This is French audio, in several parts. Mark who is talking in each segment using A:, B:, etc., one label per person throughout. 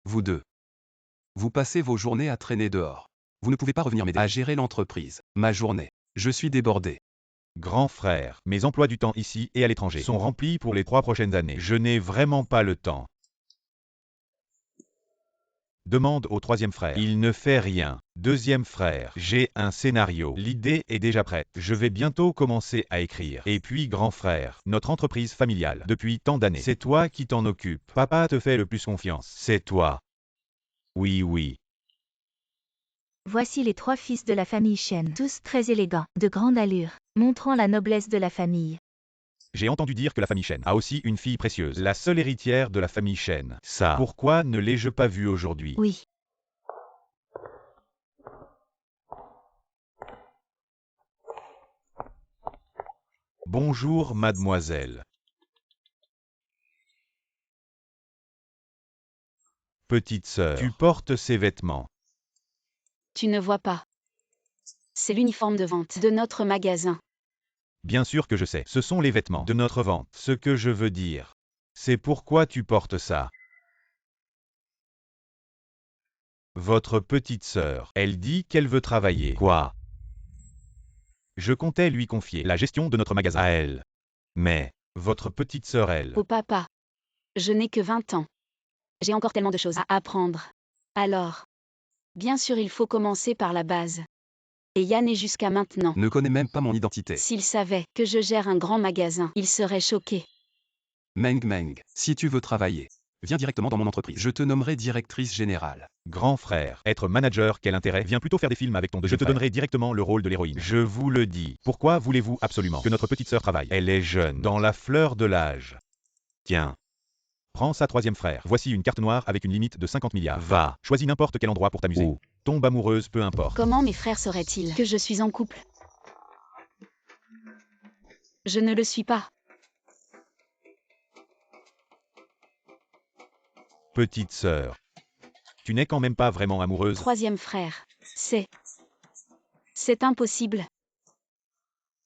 A: Vous deux. Vous passez vos journées à traîner dehors. Vous ne pouvez pas revenir m'aider à gérer l'entreprise. Ma journée. Je suis débordé.
B: Grand frère, mes emplois du temps ici et à l'étranger sont remplis pour les 3 prochaines années. Je n'ai vraiment pas le temps. Demande au troisième frère. Il ne fait rien. Deuxième frère, j'ai un scénario. L'idée est déjà prête. Je vais bientôt commencer à écrire. Et puis grand frère, notre entreprise familiale, depuis tant d'années. C'est toi qui t'en occupes. Papa te fait le plus confiance. C'est toi. Oui.
C: Voici les 3 fils de la famille Chen, tous très élégants, de grande allure, montrant la noblesse de la famille.
B: J'ai entendu dire que la famille Chen a aussi une fille précieuse, la seule héritière de la famille Chen. Ça, pourquoi ne l'ai-je pas vue aujourd'hui?
C: Oui.
B: Bonjour mademoiselle. Petite sœur, tu portes ces vêtements.
D: Tu ne vois pas. C'est l'uniforme de vente de notre magasin.
B: Bien sûr que je sais, ce sont les vêtements de notre vente. Ce que je veux dire, c'est pourquoi tu portes ça. Votre petite sœur, elle dit qu'elle veut travailler. Quoi? Je comptais lui confier la gestion de notre magasin à elle. Mais, votre petite sœur, elle...
D: Oh papa. Je n'ai que 20 ans. J'ai encore tellement de choses à apprendre. Alors. Bien sûr il faut commencer par la base. Et Yann est jusqu'à maintenant.
A: Ne connaît même pas mon identité.
D: S'il savait que je gère un grand magasin, il serait choqué.
A: Meng, si tu veux travailler, viens directement dans mon entreprise. Je te nommerai directrice générale.
B: Grand frère, être manager, quel intérêt? Viens plutôt faire des films avec ton deuxième frère. Je te donnerai directement le rôle de l'héroïne. Je vous le dis. Pourquoi voulez-vous absolument que notre petite sœur travaille? Elle est jeune, dans la fleur de l'âge. Tiens. Prends ça, troisième frère. Voici une carte noire avec une limite de 50 milliards. Va. Choisis n'importe quel endroit pour t'amuser. Oh. Tombe amoureuse, peu importe.
D: Comment mes frères sauraient-ils que je suis en couple? Je ne le suis pas.
B: Petite sœur. Tu n'es quand même pas vraiment amoureuse?
D: Troisième frère. C'est impossible.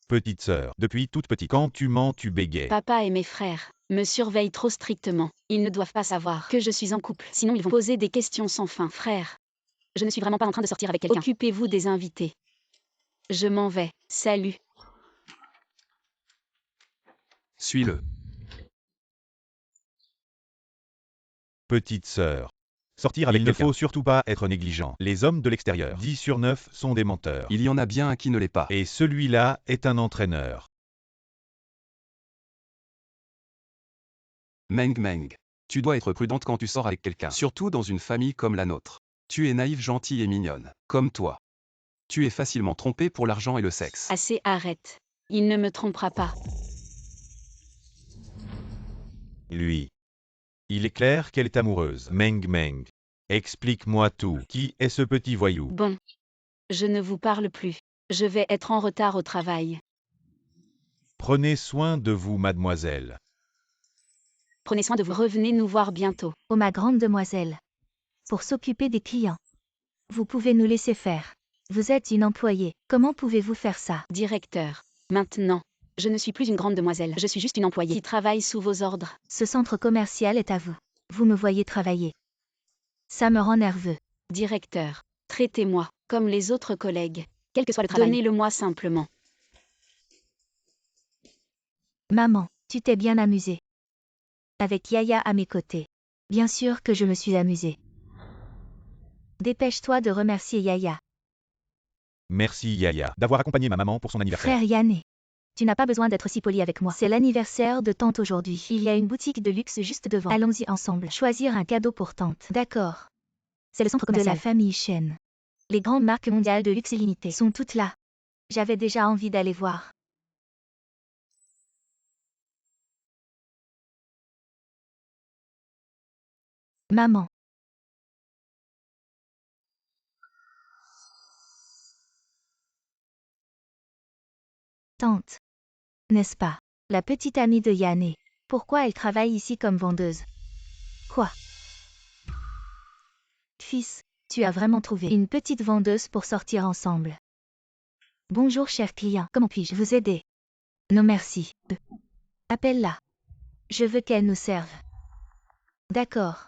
B: Petite sœur, depuis toute petite, quand tu mens, tu bégayes.
D: Papa et mes frères me surveillent trop strictement. Ils ne doivent pas savoir que je suis en couple. Sinon ils vont poser des questions sans fin. Frère, je ne suis vraiment pas en train de sortir avec quelqu'un. Occupez-vous des invités. Je m'en vais. Salut.
A: Suis-le.
B: Petite sœur. Sortir avec quelqu'un. Il ne faut surtout pas être négligent. Les hommes de l'extérieur, 10 sur 9, sont des menteurs.
A: Il y en a bien un qui ne l'est pas.
B: Et celui-là est un entraîneur.
A: Meng. Tu dois être prudente quand tu sors avec quelqu'un. Surtout dans une famille comme la nôtre. Tu es naïve, gentille et mignonne. Comme toi. Tu es facilement trompée pour l'argent et le sexe.
D: Assez, arrête. Il ne me trompera pas.
B: Lui. Il est clair qu'elle est amoureuse. Meng. Explique-moi tout. Qui est ce petit voyou?
D: Bon. Je ne vous parle plus. Je vais être en retard au travail.
B: Prenez soin de vous, mademoiselle.
D: Prenez soin de vous. Revenez nous voir bientôt.
C: Oh ma grande demoiselle. Pour s'occuper des clients. Vous pouvez nous laisser faire. Vous êtes une employée. Comment pouvez-vous faire ça?
D: Directeur. Maintenant. Je ne suis plus une grande demoiselle. Je suis juste une employée qui travaille sous vos ordres.
C: Ce centre commercial est à vous. Vous me voyez travailler. Ça me rend nerveux.
D: Directeur. Traitez-moi comme les autres collègues. Quel que soit le travail. Donnez-le-moi simplement.
C: Maman, tu t'es bien amusée. Avec Yaya à mes côtés. Bien sûr que je me suis amusée. Dépêche-toi de remercier Yaya.
B: Merci Yaya d'avoir accompagné ma maman pour son anniversaire.
C: Frère Yanné. Tu n'as pas besoin d'être si poli avec moi. C'est l'anniversaire de tante aujourd'hui. Il y a une boutique de luxe juste devant. Allons-y ensemble. Choisir un cadeau pour tante. D'accord. C'est le centre commercial de la famille Chen. Les grandes marques mondiales de luxe illimité sont toutes là. J'avais déjà envie d'aller voir. Maman. Tante. N'est-ce pas? La petite amie de Yanné. Pourquoi elle travaille ici comme vendeuse? Quoi? Fils, tu as vraiment trouvé une petite vendeuse pour sortir ensemble. Bonjour cher client, comment puis-je vous aider? Non merci. Appelle-la. Je veux qu'elle nous serve. D'accord.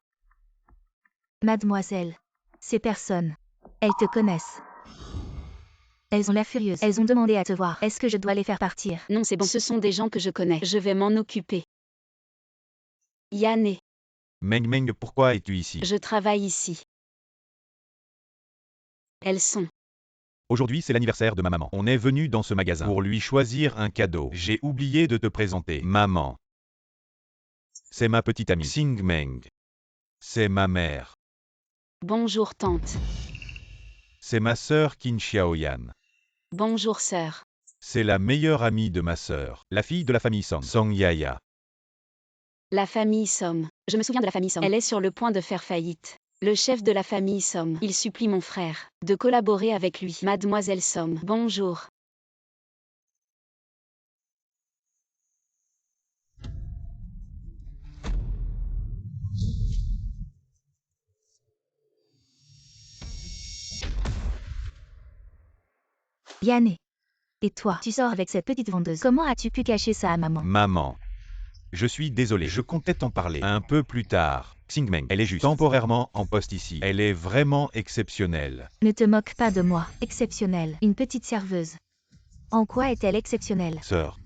C: Mademoiselle. Ces personnes. Elles te connaissent. Elles ont l'air furieuses. Elles ont demandé à te voir. Est-ce que je dois les faire partir?
D: Non, c'est bon, ce sont des gens que je connais. Je vais m'en occuper. Yanné,
B: Meng Meng, pourquoi es-tu ici?
D: je travaille ici. Elles sont.
B: Aujourd'hui, c'est l'anniversaire de ma maman. On est venu dans ce magasin pour lui choisir un cadeau. J'ai oublié de te présenter. Maman. C'est ma petite amie. Xing Meng. C'est ma mère.
D: Bonjour tante.
B: C'est ma sœur Qin Xiaoyan.
D: Bonjour sœur.
B: C'est la meilleure amie de ma sœur, la fille de la famille Song. Song Yaya.
D: La famille Somme. Je me souviens de la famille Somme. Elle est sur le point de faire faillite. Le chef de la famille Somme. Il supplie mon frère de collaborer avec lui. Mademoiselle Somme. Bonjour.
C: Yanné. Et toi, tu sors avec cette petite vendeuse. Comment as-tu pu cacher ça à maman?
B: Maman. Je suis désolé, je comptais t'en parler un peu plus tard. Xing Meng, elle est juste temporairement en poste ici. Elle est vraiment exceptionnelle.
C: Ne te moque pas de moi. Exceptionnelle. Une petite serveuse. En quoi est-elle exceptionnelle?
B: Sœur.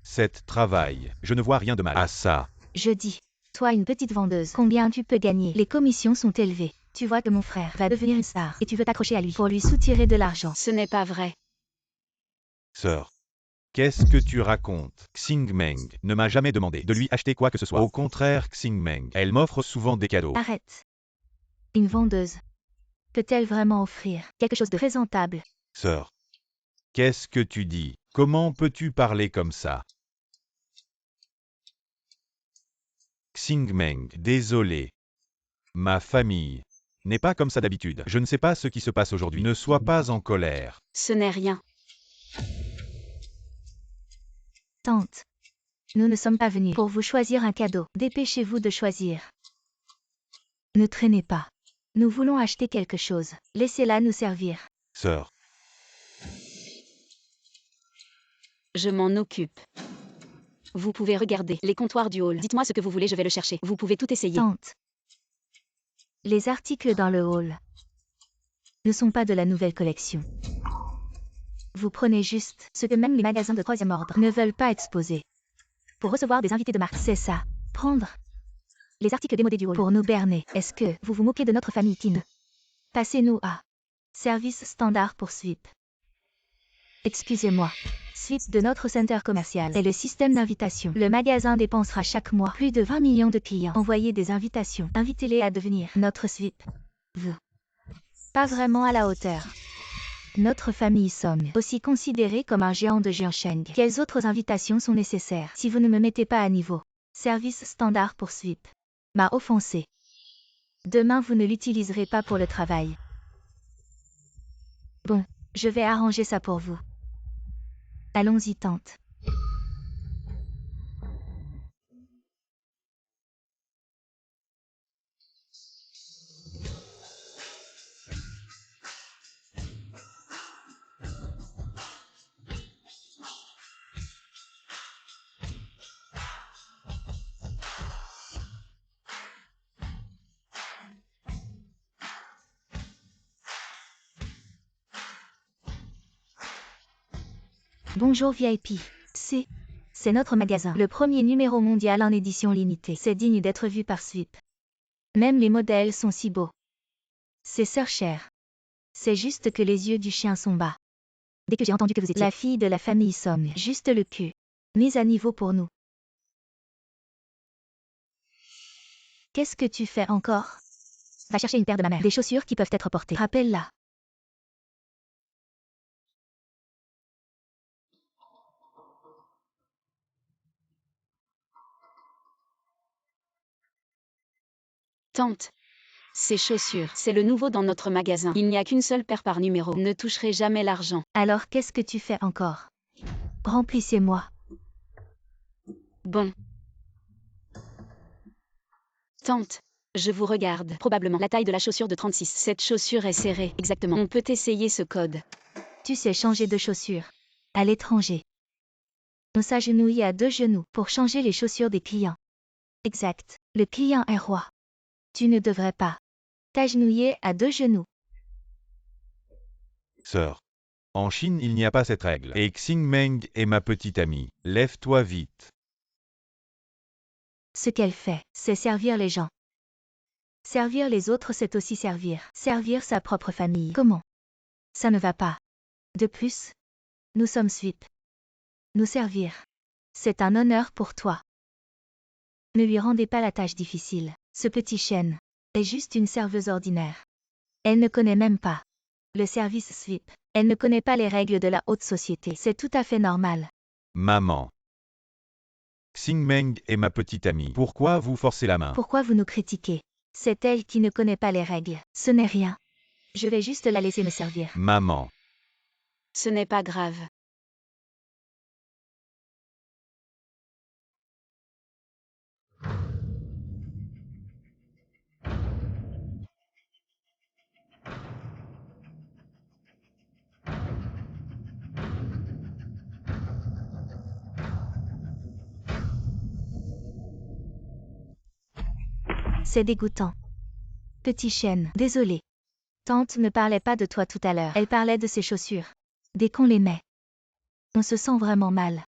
B: Cette travail, je ne vois rien de mal à ça.
C: Je dis. Toi, une petite vendeuse. Combien tu peux gagner? Les commissions sont élevées. Tu vois que mon frère va devenir une star. Et tu veux t'accrocher à lui pour lui soutirer de l'argent.
D: Ce n'est pas vrai.
B: Sœur. Qu'est-ce que tu racontes? Xing Meng ne m'a jamais demandé de lui acheter quoi que ce soit. Au contraire, Xing Meng, elle m'offre souvent des cadeaux.
C: Arrête. Une vendeuse. Peut-elle vraiment offrir quelque chose de présentable?
B: Sœur. Qu'est-ce que tu dis? Comment peux-tu parler comme ça? Xing Meng, désolé. Ma famille n'est pas comme ça d'habitude. Je ne sais pas ce qui se passe aujourd'hui. Ne sois pas en colère.
D: Ce n'est rien.
C: Tante. Nous ne sommes pas venus pour vous choisir un cadeau. Dépêchez-vous de choisir. Ne traînez pas. Nous voulons acheter quelque chose. Laissez-la nous servir.
B: Sœur.
D: Je m'en occupe. Vous pouvez regarder les comptoirs du hall. Dites-moi ce que vous voulez, je vais le chercher. Vous pouvez tout essayer.
C: Tante. Les articles dans le hall ne sont pas de la nouvelle collection. Vous prenez juste ce que même les magasins de troisième ordre ne veulent pas exposer. Pour recevoir des invités de marque, c'est ça. Prendre les articles démodés du hall pour nous berner. Est-ce que vous vous moquez de notre famille Tin? Passez-nous à service standard pour Sweep. Excusez-moi. Sweep de notre centre commercial est le système d'invitation. Le magasin dépensera chaque mois plus de 20 millions de clients. Envoyez des invitations. Invitez-les à devenir notre Sweep. Vous. Pas vraiment à la hauteur. Notre famille Somme, aussi considérée comme un géant de Jiansheng. Quelles autres invitations sont nécessaires si vous ne me mettez pas à niveau? Service standard pour Sweep. M'a offensé. Demain vous ne l'utiliserez pas pour le travail. Bon, je vais arranger ça pour vous. Allons-y tante. Bonjour VIP. C'est notre magasin. Le premier numéro mondial en édition limitée. C'est digne d'être vu par Sweep. Même les modèles sont si beaux. C'est Sœur Chère. C'est juste que les yeux du chien sont bas. Dès que j'ai entendu que vous étiez la fille de la famille Somme, juste le cul. Mise à niveau pour nous. Qu'est-ce que tu fais encore? Va chercher une paire de ma mère. Des chaussures qui peuvent être portées. Rappelle-la.
D: Tante. Ces chaussures, c'est le nouveau dans notre magasin. Il n'y a qu'une seule paire par numéro. Ne toucherez jamais l'argent.
C: Alors qu'est-ce que tu fais encore? Remplissez-moi.
D: Bon. Tante. Je vous regarde. Probablement la taille de la chaussure de 36. Cette chaussure est serrée. Exactement. On peut essayer ce code.
C: Tu sais changer de chaussures. À l'étranger. On s'agenouille à 2 genoux pour changer les chaussures des clients. Exact. Le client est roi. Tu ne devrais pas T'agenouiller à 2 genoux.
B: Sœur. En Chine, il n'y a pas cette règle. Et Xingmeng est ma petite amie. Lève-toi vite.
C: Ce qu'elle fait, c'est servir les gens. Servir les autres, c'est aussi servir. Servir sa propre famille. Comment? Ça ne va pas. De plus, nous sommes SVIP. Nous servir. C'est un honneur pour toi. Ne lui rendez pas la tâche difficile. Ce petit chêne est juste une serveuse ordinaire. Elle ne connaît même pas le service SVIP. Elle ne connaît pas les règles de la haute société. C'est tout à fait normal.
B: Maman. Xingmeng est ma petite amie. Pourquoi vous forcez la main?
C: Pourquoi vous nous critiquez? C'est elle qui ne connaît pas les règles. Ce n'est rien. Je vais juste la laisser me servir.
B: Maman.
D: Ce n'est pas grave.
C: C'est dégoûtant. Petit chêne, désolé. Tante ne parlait pas de toi tout à l'heure. Elle parlait de ses chaussures. Dès qu'on les met, on se sent vraiment mal.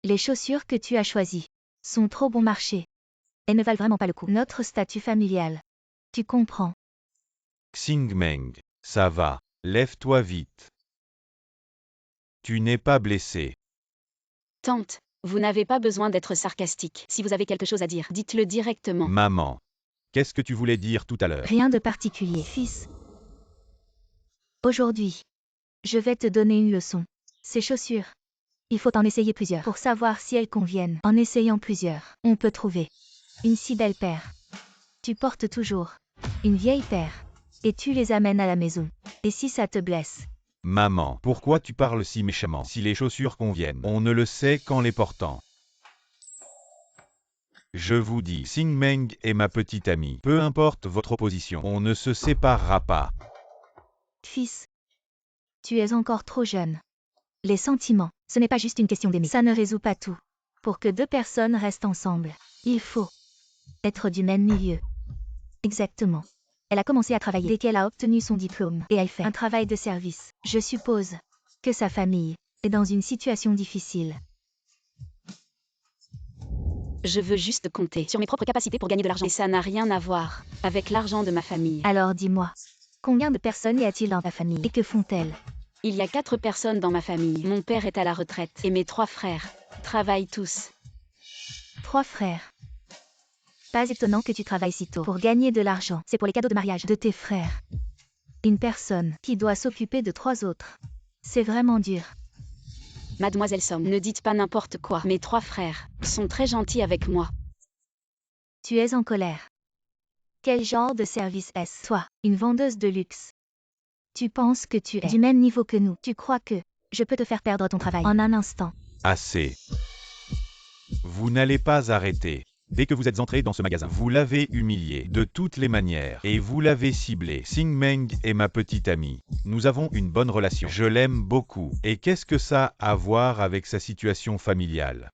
C: Les chaussures que tu as choisies sont trop bon marché. Elles ne valent vraiment pas le coup. Notre statut familial. Tu comprends.
B: Xingmeng. Ça va. Lève-toi vite. Tu n'es pas blessé.
D: Tante, vous n'avez pas besoin d'être sarcastique. Si vous avez quelque chose à dire, dites-le directement.
B: Maman. Qu'est-ce que tu voulais dire tout à l'heure?
C: Rien de particulier, fils. Aujourd'hui, je vais te donner une leçon. Ces chaussures. Il faut en essayer plusieurs pour savoir si elles conviennent. En essayant plusieurs, on peut trouver une si belle paire. Tu portes toujours une vieille paire et tu les amènes à la maison. Et si ça te blesse?
B: Maman, pourquoi tu parles si méchamment? Si les chaussures conviennent, on ne le sait qu'en les portant. Je vous dis, Xingmeng est ma petite amie. Peu importe votre opposition, on ne se séparera pas.
C: Fils, tu es encore trop jeune. Les sentiments, ce n'est pas juste une question d'aimer. Ça ne résout pas tout. Pour que 2 personnes restent ensemble, il faut être du même milieu. Exactement. Elle a commencé à travailler dès qu'elle a obtenu son diplôme et elle fait un travail de service. Je suppose que sa famille est dans une situation difficile.
D: Je veux juste compter sur mes propres capacités pour gagner de l'argent. Et ça n'a rien à voir avec l'argent de ma famille.
C: Alors dis-moi, combien de personnes y a-t-il dans ta famille et que font-elles?
D: Il y a 4 personnes dans ma famille. Mon père est à la retraite et mes 3 frères travaillent tous.
C: 3 frères. Pas étonnant que tu travailles si tôt pour gagner de l'argent. C'est pour les cadeaux de mariage de tes frères. Une personne qui doit s'occuper de 3 autres. C'est vraiment dur.
D: Mademoiselle Somme, ne dites pas n'importe quoi. Mes 3 frères sont très gentils avec moi.
C: Tu es en colère. Quel genre de service est-ce? Toi, une vendeuse de luxe. Tu penses que tu es du même niveau que nous. Tu crois que je peux te faire perdre ton travail en un instant.
B: Assez. Vous n'allez pas arrêter. Dès que vous êtes entré dans ce magasin, vous l'avez humilié de toutes les manières et vous l'avez ciblé. Xingmeng est ma petite amie. Nous avons une bonne relation. Je l'aime beaucoup. Et qu'est-ce que ça a à voir avec sa situation familiale?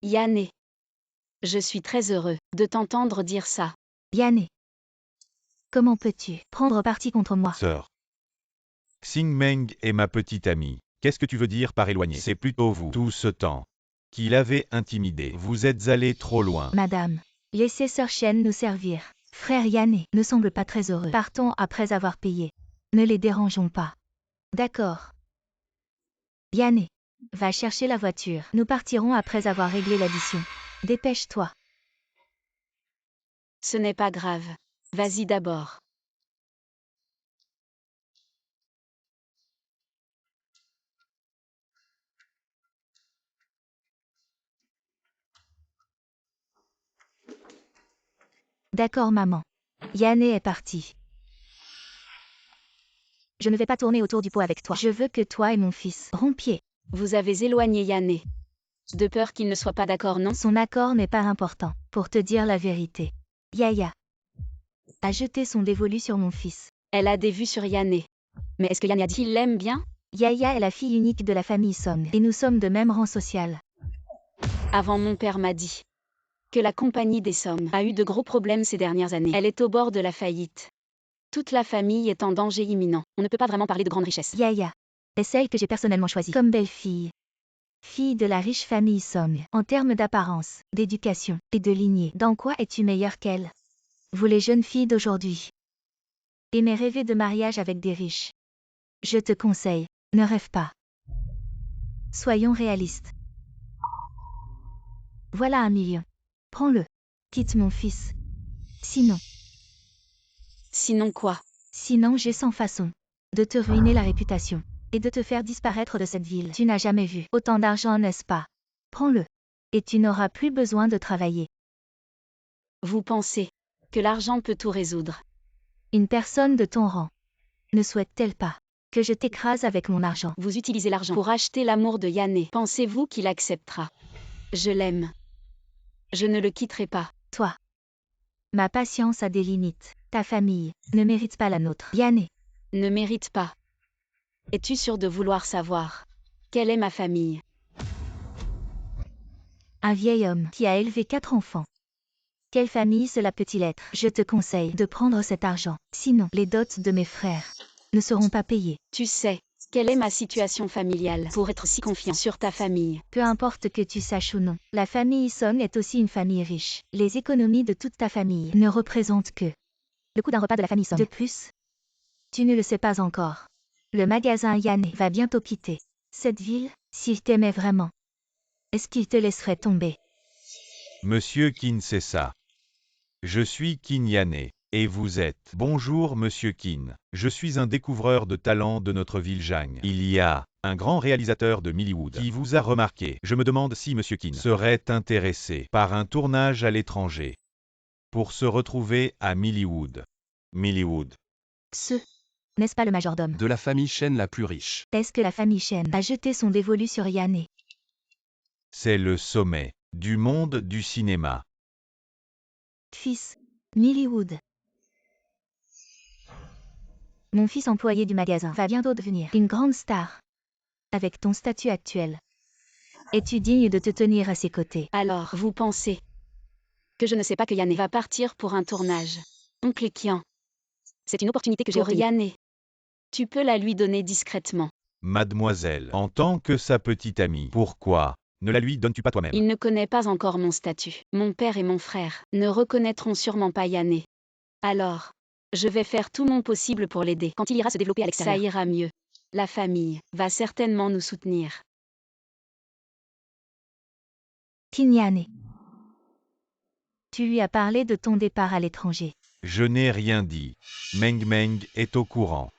D: Yanné, je suis très heureux de t'entendre dire ça.
C: Yanné, comment peux-tu prendre parti contre moi?
B: Sœur. Xingmeng est ma petite amie. Qu'est-ce que tu veux dire par éloigné? C'est plutôt vous, tout ce temps, qui l'avez intimidé. Vous êtes allé trop loin.
C: Madame, laissez Sœur Chen nous servir. Frère Yanné ne semble pas très heureux. Partons après avoir payé. Ne les dérangeons pas. D'accord. Yanné, va chercher la voiture. Nous partirons après avoir réglé l'addition. Dépêche-toi.
D: Ce n'est pas grave. Vas-y d'abord.
C: D'accord maman. Yanné est parti. Je ne vais pas tourner autour du pot avec toi. Je veux que toi et mon fils rompiez.
D: Vous avez éloigné Yanné. De peur qu'il ne soit pas d'accord, non?
C: Son accord n'est pas important. Pour te dire la vérité, Yaya a jeté son dévolu sur mon fils.
D: Elle a des vues sur Yanné. Mais est-ce que Yanné a dit qu'il l'aime bien?
C: Yaya est la fille unique de la famille Song, et nous sommes de même rang social.
D: Avant, mon père m'a dit que la compagnie des Sommes a eu de gros problèmes ces dernières années. Elle est au bord de la faillite. Toute la famille est en danger imminent. On ne peut pas vraiment parler de grande richesse.
C: Yaya est celle que j'ai personnellement choisie comme belle-fille. Fille de la riche famille Song. En termes d'apparence, d'éducation et de lignée, dans quoi es-tu meilleure qu'elle? Vous les jeunes filles d'aujourd'hui aimez rêver de mariage avec des riches. Je te conseille, ne rêve pas. Soyons réalistes. Voilà 1 million. Prends-le. Quitte mon fils. Sinon,
D: Sinon quoi?
C: Sinon j'ai sans façon de te ruiner la réputation et de te faire disparaître de cette ville. Tu n'as jamais vu autant d'argent, n'est-ce pas? Prends-le. Et tu n'auras plus besoin de travailler.
D: Vous pensez que l'argent peut tout résoudre?
C: Une personne de ton rang ne souhaite-t-elle pas que je t'écrase avec mon argent?
D: Vous utilisez l'argent pour acheter l'amour de Yanné. Pensez-vous qu'il acceptera? Je l'aime. Je ne le quitterai pas.
C: Toi. Ma patience a des limites. Ta famille ne mérite pas la nôtre. Yanné
D: Ne mérite pas. Es-tu sûr de vouloir savoir quelle est ma famille?
C: Un vieil homme qui a élevé 4 enfants. Quelle famille cela peut-il être? Je te conseille de prendre cet argent. Sinon, les dots de mes frères ne seront pas payées.
D: Tu sais, quelle est ma situation familiale pour être si confiant sur ta famille?
C: Peu importe que tu saches ou non, la famille Song est aussi une famille riche. Les économies de toute ta famille ne représentent que le coût d'un repas de la famille Song. De plus, tu ne le sais pas encore. Le magasin Yanné va bientôt quitter cette ville. S'il t'aimait vraiment, est-ce qu'il te laisserait tomber?
B: Monsieur Qin, c'est ça. Je suis Qin Yanné. Et vous êtes? Bonjour Monsieur Qin. Je suis un découvreur de talent de notre ville Jang. Il y a un grand réalisateur de Millywood qui vous a remarqué. Je me demande si Monsieur Qin serait intéressé par un tournage à l'étranger pour se retrouver à Millywood. Millywood.
C: N'est-ce pas le majordome
A: De la famille Shen la plus riche.
C: Est-ce que la famille Shen a jeté son dévolu sur Yanné?
B: C'est le sommet du monde du cinéma.
C: Fils, Millywood. Mon fils employé du magasin va bientôt devenir une grande star. Avec ton statut actuel, es-tu digne de te tenir à ses côtés?
D: Alors, vous pensez que je ne sais pas que Yanné va partir pour un tournage? Oncle Kian, c'est une opportunité que j'ai pour Yanné. Tu peux la lui donner discrètement.
B: Mademoiselle, en tant que sa petite amie, pourquoi ne la lui donnes-tu pas toi-même?
D: Il ne connaît pas encore mon statut. Mon père et mon frère ne reconnaîtront sûrement pas Yanné. Alors, je vais faire tout mon possible pour l'aider. Quand il ira se développer à l'extérieur, ça ira mieux. La famille va certainement nous soutenir.
C: Qin Yanné. Tu lui as parlé de ton départ à l'étranger.
B: Je n'ai rien dit. Meng Meng est au courant.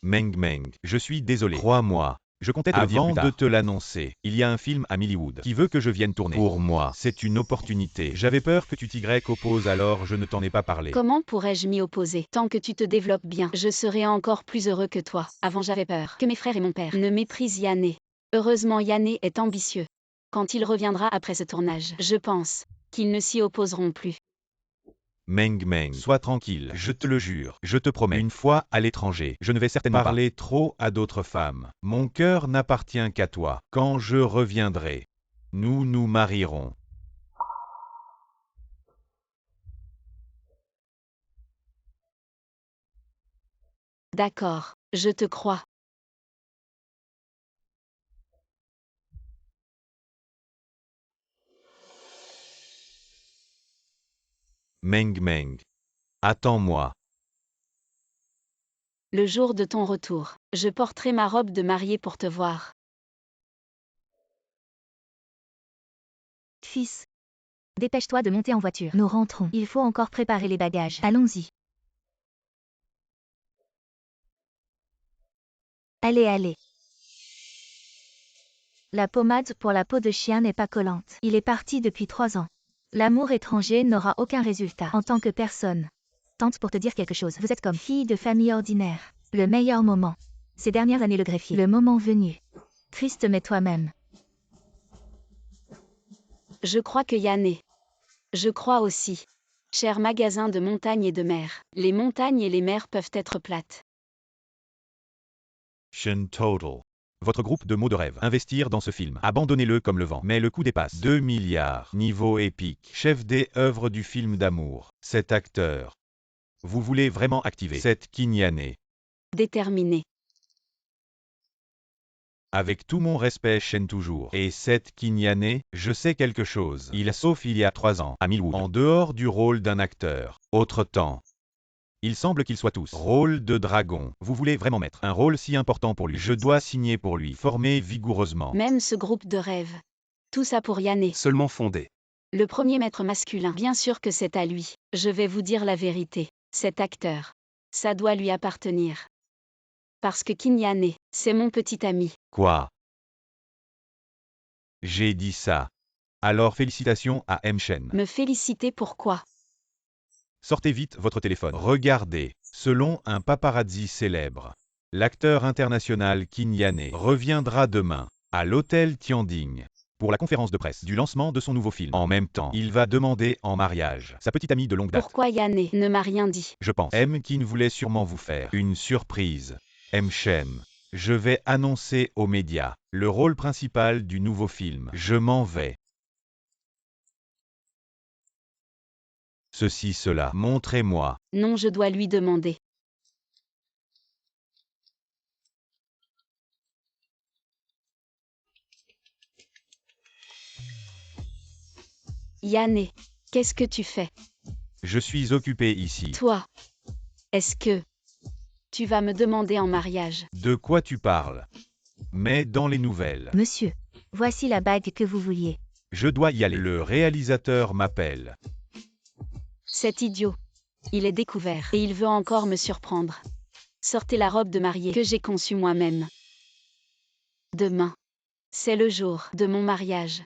B: Meng Meng, je suis désolé. Crois-moi. Je comptais te le dire plus tard. Avant de te l'annoncer, il y a un film à Millywood qui veut que je vienne tourner. Pour moi, c'est une opportunité. J'avais peur que tu t'y opposes, alors je ne t'en ai pas parlé.
D: Comment pourrais-je m'y opposer? Tant que tu te développes bien, je serai encore plus heureux que toi. Avant, j'avais peur que mes frères et mon père ne méprisent Yanné. Heureusement, Yanné est ambitieux. Quand il reviendra après ce tournage, je pense qu'ils ne s'y opposeront plus.
B: Meng Meng, sois tranquille, je te le jure, je te promets. Une fois à l'étranger, je ne vais certainement pas parler trop à d'autres femmes. Mon cœur n'appartient qu'à toi. Quand je reviendrai, nous nous marierons.
D: D'accord, je te crois.
B: Meng Meng, attends-moi.
D: Le jour de ton retour, je porterai ma robe de mariée pour te voir.
C: Fils, dépêche-toi de monter en voiture. Nous rentrons. Il faut encore préparer les bagages. Allons-y. Allez, allez. La pommade pour la peau de chien n'est pas collante. Il est parti depuis 3 ans. L'amour étranger n'aura aucun résultat. En tant que personne tente pour te dire quelque chose. Vous êtes comme fille de famille ordinaire. Le meilleur moment. Ces dernières années, le greffier. Le moment venu. Triste mais toi-même.
D: Je crois que Yanné. Je crois aussi Cher magasin de montagnes et de mer, les montagnes et les mers peuvent être plates.
B: Shen Total. Votre groupe de mots de rêve. Investir dans ce film. Abandonnez-le comme le vent. Mais le coût dépasse 2 milliards. Niveau épique. Chef des œuvres du film d'amour. Cet acteur. Vous voulez vraiment activer cette Kinyane.
D: Déterminé.
B: Avec tout mon respect, Shen toujours. Et cette Kinyane, je sais quelque chose. Sauf il y a 3 ans, à Millwood. En dehors du rôle d'un acteur. Autre temps. Il semble qu'ils soient tous. Rôle de dragon. Vous voulez vraiment mettre un rôle si important pour lui. Je dois signer pour lui. Former vigoureusement.
D: Même ce groupe de rêve. Tout ça pour Yanné.
A: Seulement fondé.
D: Le premier maître masculin. Bien sûr que c'est à lui. Je vais vous dire la vérité. Cet acteur. Ça doit lui appartenir. Parce que Kinyane, c'est mon petit ami.
B: Quoi? J'ai dit ça. Alors félicitations à M. Shen.
D: Me féliciter pourquoi?
B: Sortez vite votre téléphone. Regardez. Selon un paparazzi célèbre, l'acteur international Kinyane reviendra demain à l'hôtel Tianding pour la conférence de presse du lancement de son nouveau film. En même temps, il va demander en mariage sa petite amie de longue date.
D: Pourquoi Yanné ne m'a rien dit?
B: Je pense. M. Kin voulait sûrement vous faire une surprise. M. Shen. Je vais annoncer aux médias le rôle principal du nouveau film. Je m'en vais. Ceci, cela. Montrez-moi.
D: Non, je dois lui demander. Yanné, qu'est-ce que tu fais?
B: Je suis occupé ici.
D: Toi, est-ce que tu vas me demander en mariage?
B: De quoi tu parles? Mais dans les nouvelles.
C: Monsieur, voici la bague que vous vouliez.
B: Je dois y aller. Le réalisateur m'appelle.
D: Cet idiot. Il est découvert et il veut encore me surprendre. Sortez la robe de mariée que j'ai conçue moi-même. Demain. C'est le jour de mon mariage.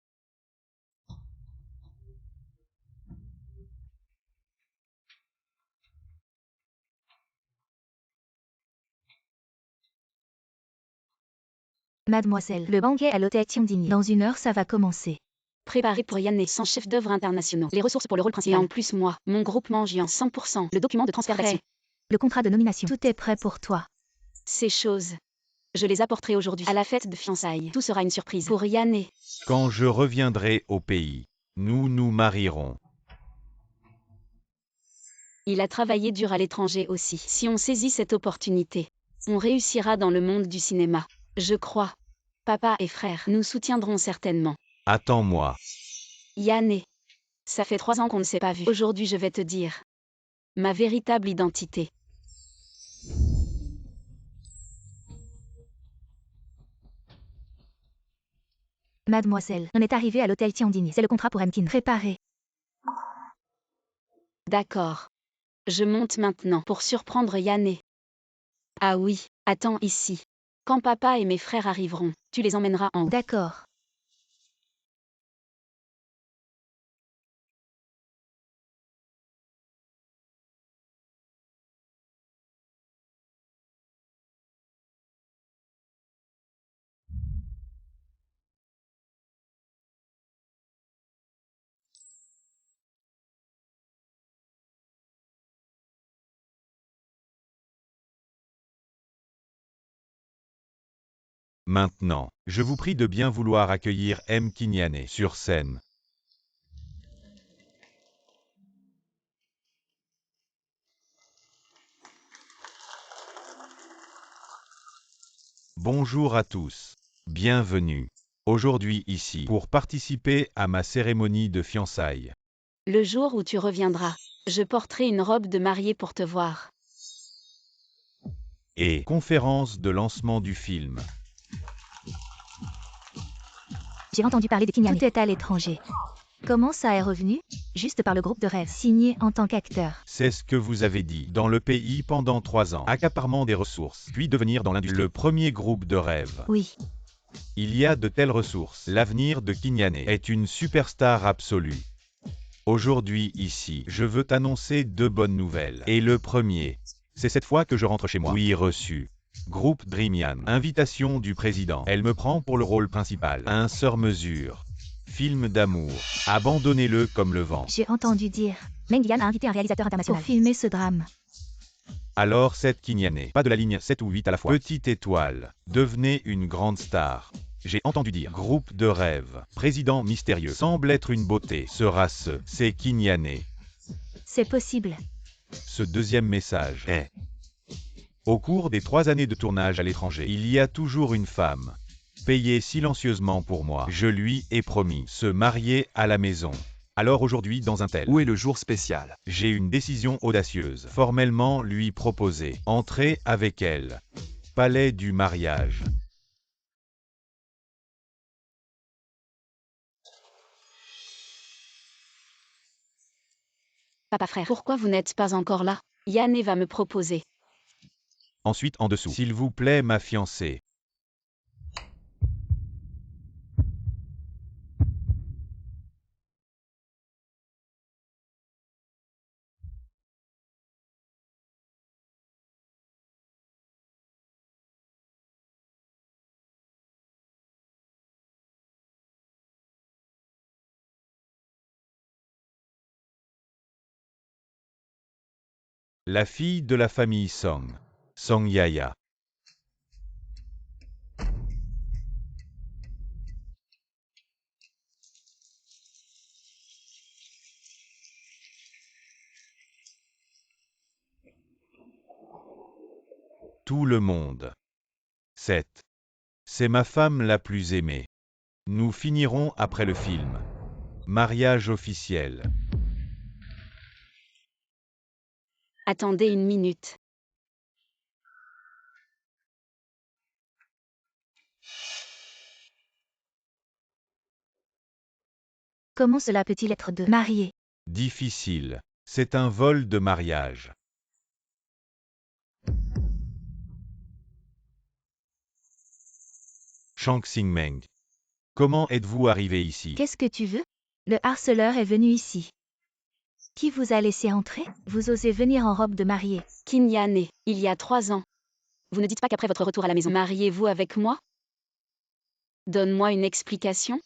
C: Mademoiselle, le banquet à l'hôtel Tianding. Dans 1 heure, ça va commencer.
D: Préparé pour Yanné, sans chef d'œuvre internationaux. Les ressources pour le rôle principal. Et en plus moi, mon groupe Mangian 100%. Le document de transfert d'action.
C: Le contrat de nomination. Tout est prêt pour toi.
D: Ces choses. Je les apporterai aujourd'hui à la fête de fiançailles. Tout sera une surprise pour Yanné.
B: Quand je reviendrai au pays, nous nous marierons.
D: Il a travaillé dur à l'étranger aussi. Si on saisit cette opportunité, on réussira dans le monde du cinéma. Je crois. Papa et frère nous soutiendront certainement.
B: Attends-moi.
D: Yanné. Ça fait 3 ans qu'on ne s'est pas vu. Aujourd'hui je vais te dire ma véritable identité.
C: Mademoiselle, on est arrivé à l'hôtel Tianding. C'est le contrat pour Mkin. Préparé.
D: D'accord. Je monte maintenant pour surprendre Yanné. Ah oui, attends ici. Quand papa et mes frères arriveront, tu les emmèneras en haut.
C: D'accord.
B: Maintenant, je vous prie de bien vouloir accueillir M. Kinyane sur scène. Bonjour à tous. Bienvenue. Aujourd'hui ici pour participer à ma cérémonie de fiançailles.
D: Le jour où tu reviendras, je porterai une robe de mariée pour te voir.
B: Et conférence de lancement du film.
C: J'ai entendu parler de Kinyane. Tout est à l'étranger. Comment ça est revenu? Juste par le groupe de rêve. Signé en tant qu'acteur.
B: C'est ce que vous avez dit. Dans le pays pendant 3 ans. Accaparement des ressources. Puis devenir dans l'industrie. Le premier groupe de rêve.
C: Oui.
B: Il y a de telles ressources. L'avenir de Kinyane est une superstar absolue. Aujourd'hui ici, je veux t'annoncer 2 bonnes nouvelles. Et le premier, c'est cette fois que je rentre chez moi. Oui, reçu. Groupe Dreamian. Invitation du président. Elle me prend pour le rôle principal. Un sur mesure. Film d'amour. Abandonnez-le comme le vent.
C: J'ai entendu dire Meng Yan a invité un réalisateur international pour filmer ce drame.
B: Alors 7 Kinyane, pas de la ligne 7 ou 8 à la fois. Petite étoile, devenez une grande star. J'ai entendu dire groupe de rêve, président mystérieux, semble être une beauté, sera c'est Kinyane.
C: C'est possible.
B: Ce deuxième message est: au cours des 3 années de tournage à l'étranger, il y a toujours une femme, payée silencieusement pour moi. Je lui ai promis, se marier à la maison. Alors aujourd'hui dans un tel,
A: Où est le jour spécial?
B: j'ai une décision audacieuse, formellement lui proposer, entrer avec elle. Palais du mariage.
D: Papa frère, pourquoi vous n'êtes pas encore là? Yanné va me proposer.
B: Ensuite en dessous, s'il vous plaît ma fiancée. La fille de la famille Song. Song Yaya. Tout le monde. 7. C'est ma femme la plus aimée. Nous finirons après le film. Mariage officiel.
D: Attendez une minute.
C: Comment cela peut-il être de marié?
B: Difficile. C'est un vol de mariage. Shang Xingmeng. Comment êtes-vous arrivé ici?
C: Qu'est-ce que tu veux? Le harceleur est venu ici. Qui vous a laissé entrer? Vous osez venir en robe de mariée.
D: Kinyane, il y a 3 ans. Vous ne dites pas qu'après votre retour à la maison, mariez-vous avec moi? Donne-moi une explication.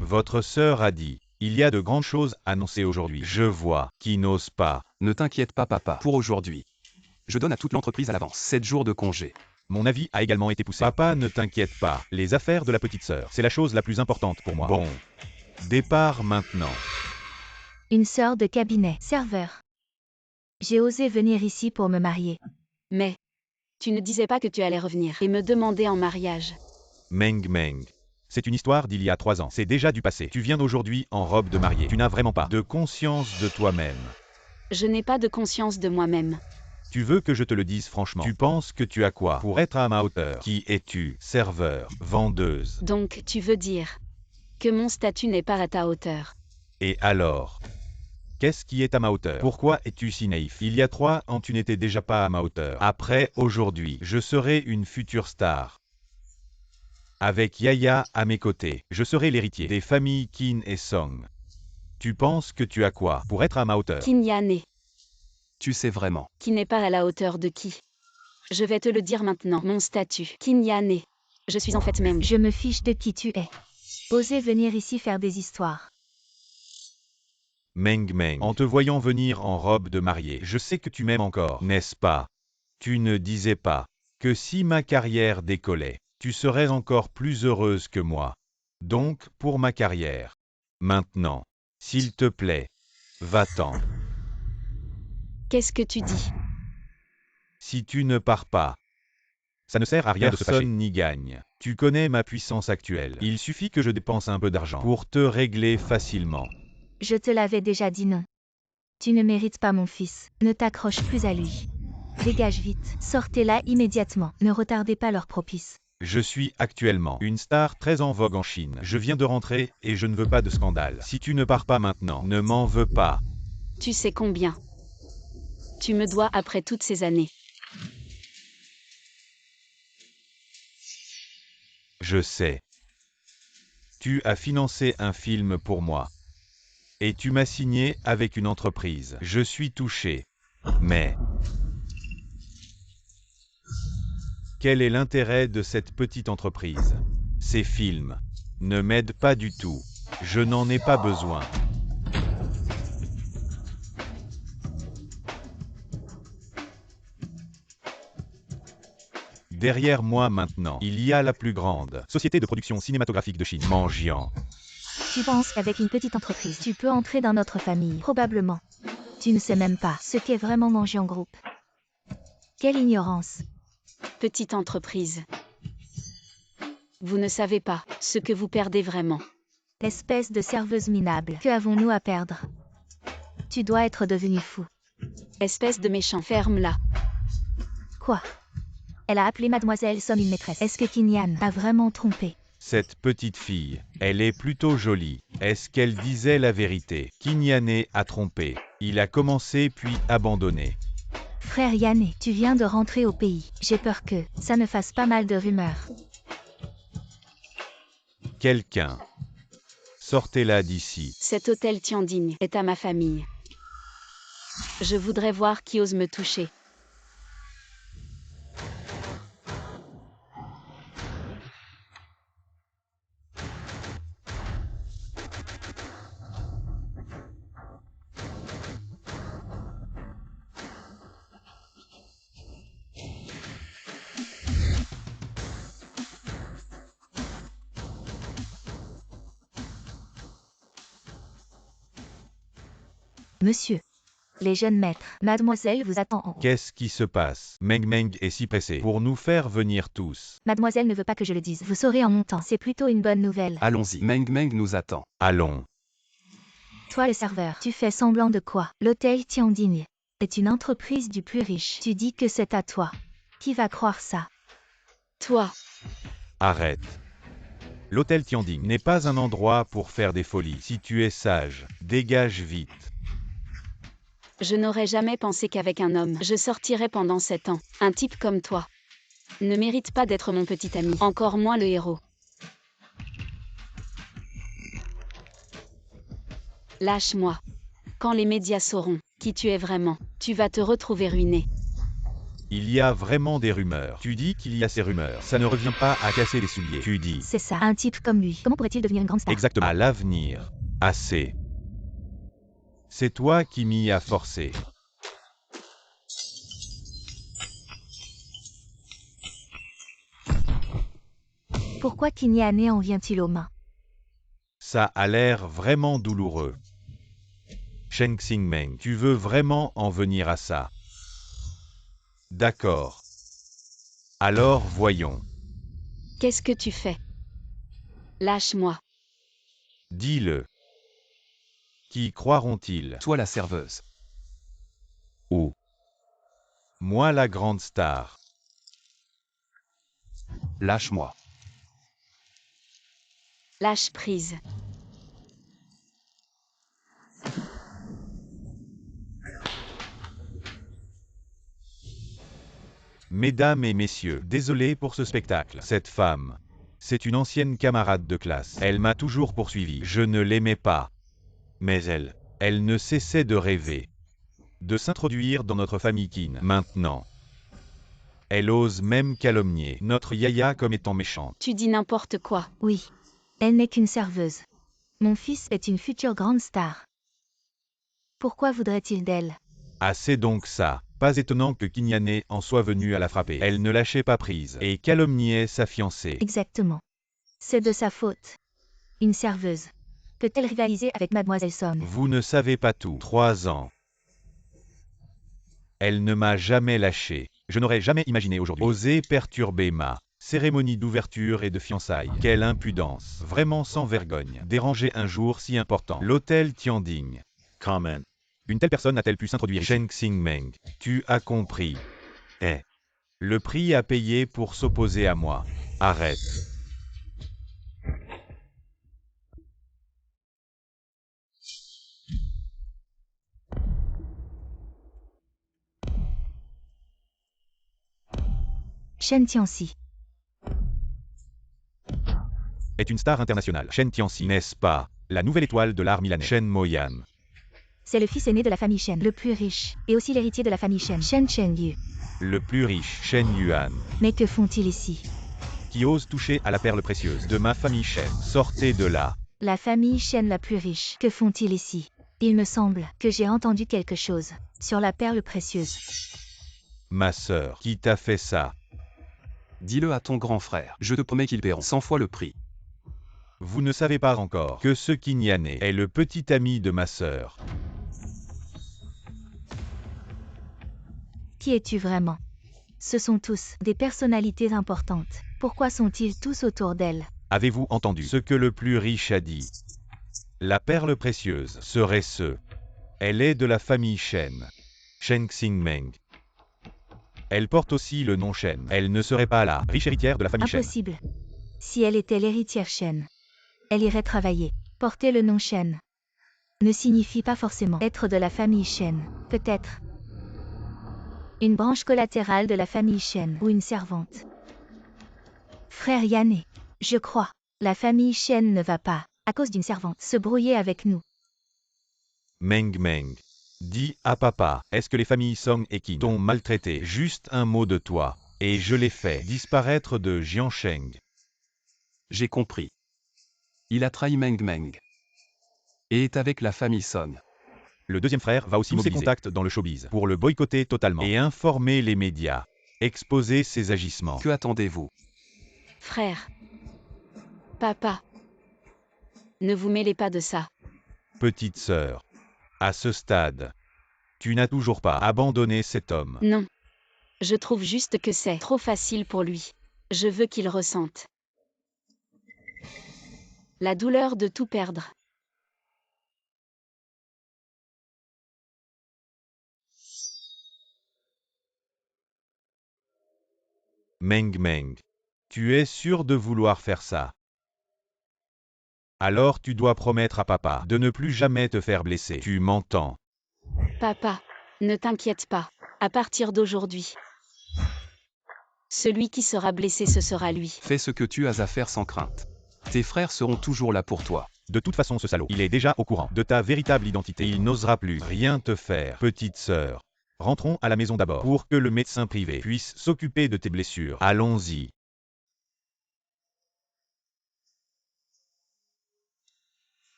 B: Votre sœur a dit, il y a de grandes choses à annoncer aujourd'hui. Je vois, qui n'ose pas.
A: Ne t'inquiète pas papa, pour aujourd'hui. Je donne à toute l'entreprise à l'avance 7 jours de congé.
B: Mon avis a également été poussé. Papa, ne t'inquiète pas. Les affaires de la petite sœur, c'est la chose la plus importante pour moi. Bon. Départ maintenant.
C: Une sœur de cabinet. Serveur. J'ai osé venir ici pour me marier.
D: Mais, tu ne disais pas que tu allais revenir et me demander en mariage.
B: Meng Meng. C'est une histoire d'il y a 3 ans. C'est déjà du passé. Tu viens aujourd'hui en robe de mariée. Tu n'as vraiment pas de conscience de toi-même.
D: Je n'ai pas de conscience de moi-même.
B: Tu veux que je te le dise franchement? Tu penses que tu as quoi pour être à ma hauteur? Qui es-tu? Serveur, vendeuse.
D: Donc, tu veux dire que mon statut n'est pas à ta hauteur.
B: Et alors? Qu'est-ce qui est à ma hauteur? Pourquoi es-tu si naïf? Il y a 3 ans, tu n'étais déjà pas à ma hauteur. Après, aujourd'hui, je serai une future star. Avec Yaya à mes côtés, je serai l'héritier des familles Qin et Song. Tu penses que tu as quoi pour être à ma hauteur?
D: Kinyane,
A: Tu sais vraiment.
D: qui n'est pas à la hauteur de qui? Je vais te le dire maintenant. Mon statut. Kinyane. Je suis en fait Meng.
C: Je me fiche de qui tu es. Osez venir ici faire des histoires.
B: Meng Meng. En te voyant venir en robe de mariée, je sais que tu m'aimes encore, n'est-ce pas? Tu ne disais pas que si ma carrière décollait, tu serais encore plus heureuse que moi. Donc, pour ma carrière. Maintenant, s'il te plaît, va-t'en.
D: Qu'est-ce que tu dis?
B: Si tu ne pars pas, ça ne sert à rien de se fâcher. Personne n'y gagne. Tu connais ma puissance actuelle. Il suffit que je dépense un peu d'argent pour te régler facilement.
C: Je te l'avais déjà dit non. Tu ne mérites pas mon fils. Ne t'accroche plus à lui. Dégage vite. Sortez-la immédiatement. Ne retardez pas leur propice.
B: Je suis actuellement une star très en vogue en Chine. Je viens de rentrer et je ne veux pas de scandale. Si tu ne pars pas maintenant, ne m'en veux pas.
D: Tu sais combien tu me dois après toutes ces années.
B: Je sais. Tu as financé un film pour moi. Et tu m'as signé avec une entreprise. Je suis touché. Mais quel est l'intérêt de cette petite entreprise? Ces films ne m'aident pas du tout. Je n'en ai pas besoin. Derrière moi maintenant, il y a la plus grande société de production cinématographique de Chine, Mangian.
C: Tu penses qu'avec une petite entreprise, tu peux entrer dans notre famille? Probablement. Tu ne sais même pas ce qu'est vraiment Mangian Group. Quelle ignorance.
D: Petite entreprise. Vous ne savez pas ce que vous perdez vraiment.
C: Espèce de serveuse minable. Que avons-nous à perdre? Tu dois être devenu fou.
D: Espèce de méchant, ferme-la.
C: Quoi? Elle a appelé Mademoiselle Som une maîtresse. Est-ce que Kinyan a vraiment trompé?
B: Cette petite fille, elle est plutôt jolie. Est-ce qu'elle disait la vérité? Kinyane a trompé. Il a commencé puis abandonné.
C: Frère Yané, tu viens de rentrer au pays. J'ai peur que ça ne fasse pas mal de rumeurs.
B: Quelqu'un. Sortez-la d'ici.
D: Cet hôtel Tiandigne est à ma famille. Je voudrais voir qui ose me toucher.
C: Monsieur. Les jeunes maîtres. Mademoiselle vous attend en haut.
B: Qu'est-ce qui se passe? Meng Meng est si pressé pour nous faire venir tous.
C: Mademoiselle ne veut pas que je le dise. Vous saurez en montant. C'est plutôt une bonne nouvelle.
A: Allons-y. Meng Meng nous attend.
B: Allons.
C: Toi le serveur, tu fais semblant de quoi? L'hôtel Tiandigne est une entreprise du plus riche. Tu dis que c'est à toi. Qui va croire ça?
D: Toi,
B: Arrête. L'hôtel Tiandigne n'est pas un endroit pour faire des folies. Si tu es sage, dégage vite.
D: je n'aurais jamais pensé qu'avec un homme, je sortirais pendant 7 ans. Un type comme toi ne mérite pas d'être mon petit ami, encore moins le héros. Lâche-moi. Quand les médias sauront qui tu es vraiment, tu vas te retrouver ruiné.
B: Il y a vraiment des rumeurs. Tu dis qu'il y a ces rumeurs. Ça ne revient pas à casser les souliers. Tu dis.
C: C'est ça, un type comme lui. Comment pourrait-il devenir une grande star?
B: Exactement. À l'avenir. Assez. C'est toi qui m'y as forcé.
C: Pourquoi Kinyané en vient-il aux mains?
B: Ça a l'air vraiment douloureux. Sheng Xingmeng, tu veux vraiment en venir à ça? D'accord. Alors voyons.
D: Qu'est-ce que tu fais? Lâche-moi.
B: Dis-le. Qui croiront-ils?
A: Toi la serveuse.
B: Ou moi la grande star?
A: Lâche-moi.
D: Lâche prise.
B: Mesdames et messieurs, désolé pour ce spectacle. Cette femme, c'est une ancienne camarade de classe. Elle m'a toujours poursuivi. Je ne l'aimais pas. Mais elle ne cessait de rêver. De s'introduire dans notre famille Qin. Maintenant, elle ose même calomnier notre Yaya comme étant méchante.
D: Tu dis n'importe quoi.
C: Oui. Elle n'est qu'une serveuse. Mon fils est une future grande star. Pourquoi voudrait-il d'elle?
B: Ah, c'est donc ça. Pas étonnant que Kinyané en soit venue à la frapper. Elle ne lâchait pas prise et calomniait sa fiancée.
C: Exactement. C'est de sa faute. Une serveuse. Peut-elle rivaliser avec Mademoiselle Som?
B: Vous ne savez pas tout. 3 ans. Elle ne m'a jamais lâché. Je n'aurais jamais imaginé aujourd'hui oser perturber ma cérémonie d'ouverture et de fiançailles. Quelle impudence. Vraiment sans vergogne. Déranger un jour si important. L'hôtel Tiandigne. Comment? Une telle personne a-t-elle pu s'introduire? Sheng Xingmeng, tu as compris. Le prix à payer pour s'opposer à moi. Arrête.
C: Shen Tianxi.
B: Est une star internationale. Shen Tianxi, n'est-ce pas? La nouvelle étoile de l'art milanais. Shen Moyan.
C: C'est le fils aîné de la famille Shen, le plus riche, et aussi l'héritier de la famille Shen, Shen Chengyu.
B: Le plus riche, Shen Yuan.
C: Mais que font-ils ici?
B: Qui ose toucher à la perle précieuse de ma famille Shen. Sortez de là.
C: La famille Shen la plus riche. Que font-ils ici? Il me semble que j'ai entendu quelque chose sur la perle précieuse.
B: Ma sœur, qui t'a fait ça?
A: Dis-le à ton grand frère. Je te promets qu'ils paieront 100 fois le prix.
B: Vous ne savez pas encore que ce Kinyané est le petit ami de ma sœur.
C: Qui es-tu vraiment? Ce sont tous des personnalités importantes. Pourquoi sont-ils tous autour d'elle?
B: Avez-vous entendu ce que le plus riche a dit? La perle précieuse serait ce. Elle est de la famille Shen. Shen Xingmeng. Elle porte aussi le nom Shen. Elle ne serait pas la riche héritière de la famille Shen.
C: Impossible. Si elle était l'héritière Shen, elle irait travailler. Porter le nom Shen ne signifie pas forcément être de la famille Shen. Peut-être une branche collatérale de la famille Shen ou une servante. Frère Yané, je crois, la famille Shen ne va pas, à cause d'une servante, se brouiller avec nous.
B: Meng Meng. Dis à papa, est-ce que les familles Song et Qin t'ont maltraité? Juste un mot de toi, et je l'ai fait disparaître de Jiansheng.
A: J'ai compris. Il a trahi Meng Meng. Et est avec la famille Song.
B: Le deuxième frère va aussi mobiliser ses contacts dans le showbiz pour le boycotter totalement et informer les médias, exposer ses agissements.
A: Que attendez-vous?
D: Frère. Papa. Ne vous mêlez pas de ça.
B: Petite sœur. À ce stade, tu n'as toujours pas abandonné cet homme.
D: Non. Je trouve juste que c'est trop facile pour lui. Je veux qu'il ressente la douleur de tout perdre.
B: Meng Meng. Tu es sûr de vouloir faire ça? Alors tu dois promettre à papa de ne plus jamais te faire blesser. Tu m'entends?
D: Papa, ne t'inquiète pas. À partir d'aujourd'hui, celui qui sera blessé, ce sera lui.
A: Fais ce que tu as à faire sans crainte. Tes frères seront toujours là pour toi.
B: De toute façon, ce salaud, il est déjà au courant de ta véritable identité. Il n'osera plus rien te faire, petite sœur. Rentrons à la maison d'abord pour que le médecin privé puisse s'occuper de tes blessures. Allons-y.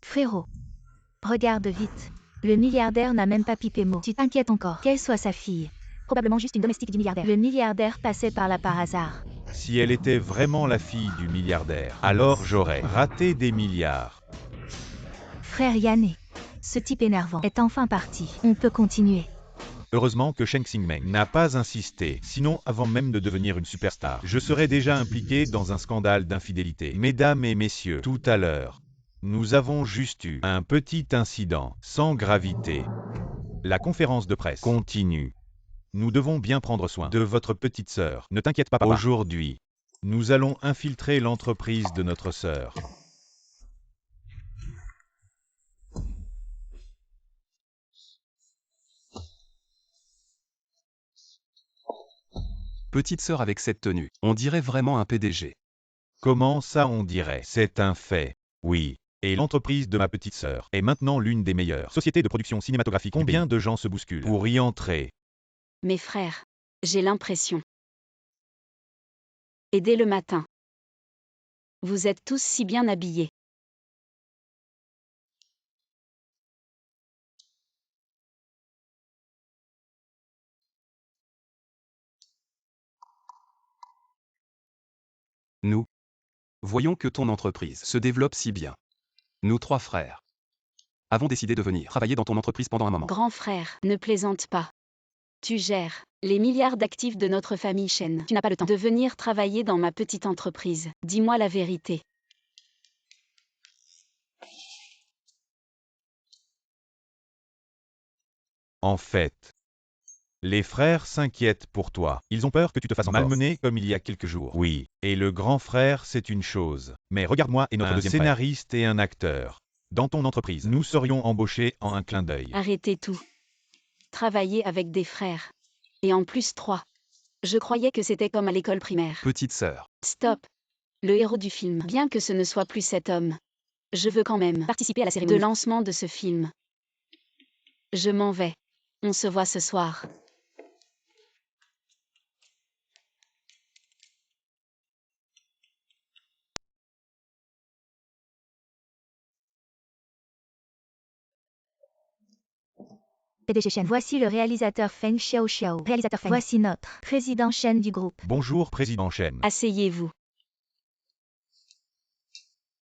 C: Frérot, regarde vite. Le milliardaire n'a même pas pipé mot. Tu t'inquiètes encore qu'elle soit sa fille. Probablement juste une domestique du milliardaire. Le milliardaire passait par là par hasard.
B: Si elle était vraiment la fille du milliardaire, alors j'aurais raté des milliards.
C: Frère Yané, ce type énervant est enfin parti. On peut continuer.
B: Heureusement que Shen Xingmeng n'a pas insisté, sinon avant même de devenir une superstar, je serais déjà impliqué dans un scandale d'infidélité. Mesdames et messieurs, tout à l'heure, nous avons juste eu un petit incident, sans gravité. La conférence de presse continue. Nous devons bien prendre soin de votre petite sœur. Ne t'inquiète pas, papa. Aujourd'hui, nous allons infiltrer l'entreprise de notre sœur.
A: Petite sœur avec cette tenue, on dirait vraiment un PDG.
B: Comment ça on dirait? C'est un fait. Oui. Et l'entreprise de ma petite sœur est maintenant l'une des meilleures sociétés de production cinématographique. Combien de gens se bousculent pour y entrer?
D: Mes frères, j'ai l'impression. Et dès le matin, vous êtes tous si bien habillés.
A: Nous voyons que ton entreprise se développe si bien. Nous trois frères avons décidé de venir travailler dans ton entreprise pendant un moment.
D: Grand frère, ne plaisante pas. Tu gères les milliards d'actifs de notre famille Shen. Tu n'as pas le temps de venir travailler dans ma petite entreprise. Dis-moi la vérité.
B: En fait, les frères s'inquiètent pour toi. Ils ont peur que tu te fasses malmener comme il y a quelques jours. Oui, et le grand frère, c'est une chose. Mais regarde-moi et notre deuxième frère. Un scénariste et un acteur. Dans ton entreprise, nous serions embauchés en un clin d'œil.
D: Arrêtez tout. Travailler avec des frères. Et en plus 3. Je croyais que c'était comme à l'école primaire.
A: Petite sœur.
D: Stop. Le héros du film. Bien que ce ne soit plus cet homme, je veux quand même participer à la cérémonie de lancement de ce film. Je m'en vais. On se voit ce soir.
C: PDG Shen. Voici le réalisateur Feng Xiaoxiao. Réalisateur Feng. Voici notre président Shen du groupe.
B: Bonjour, président Shen.
D: Asseyez-vous.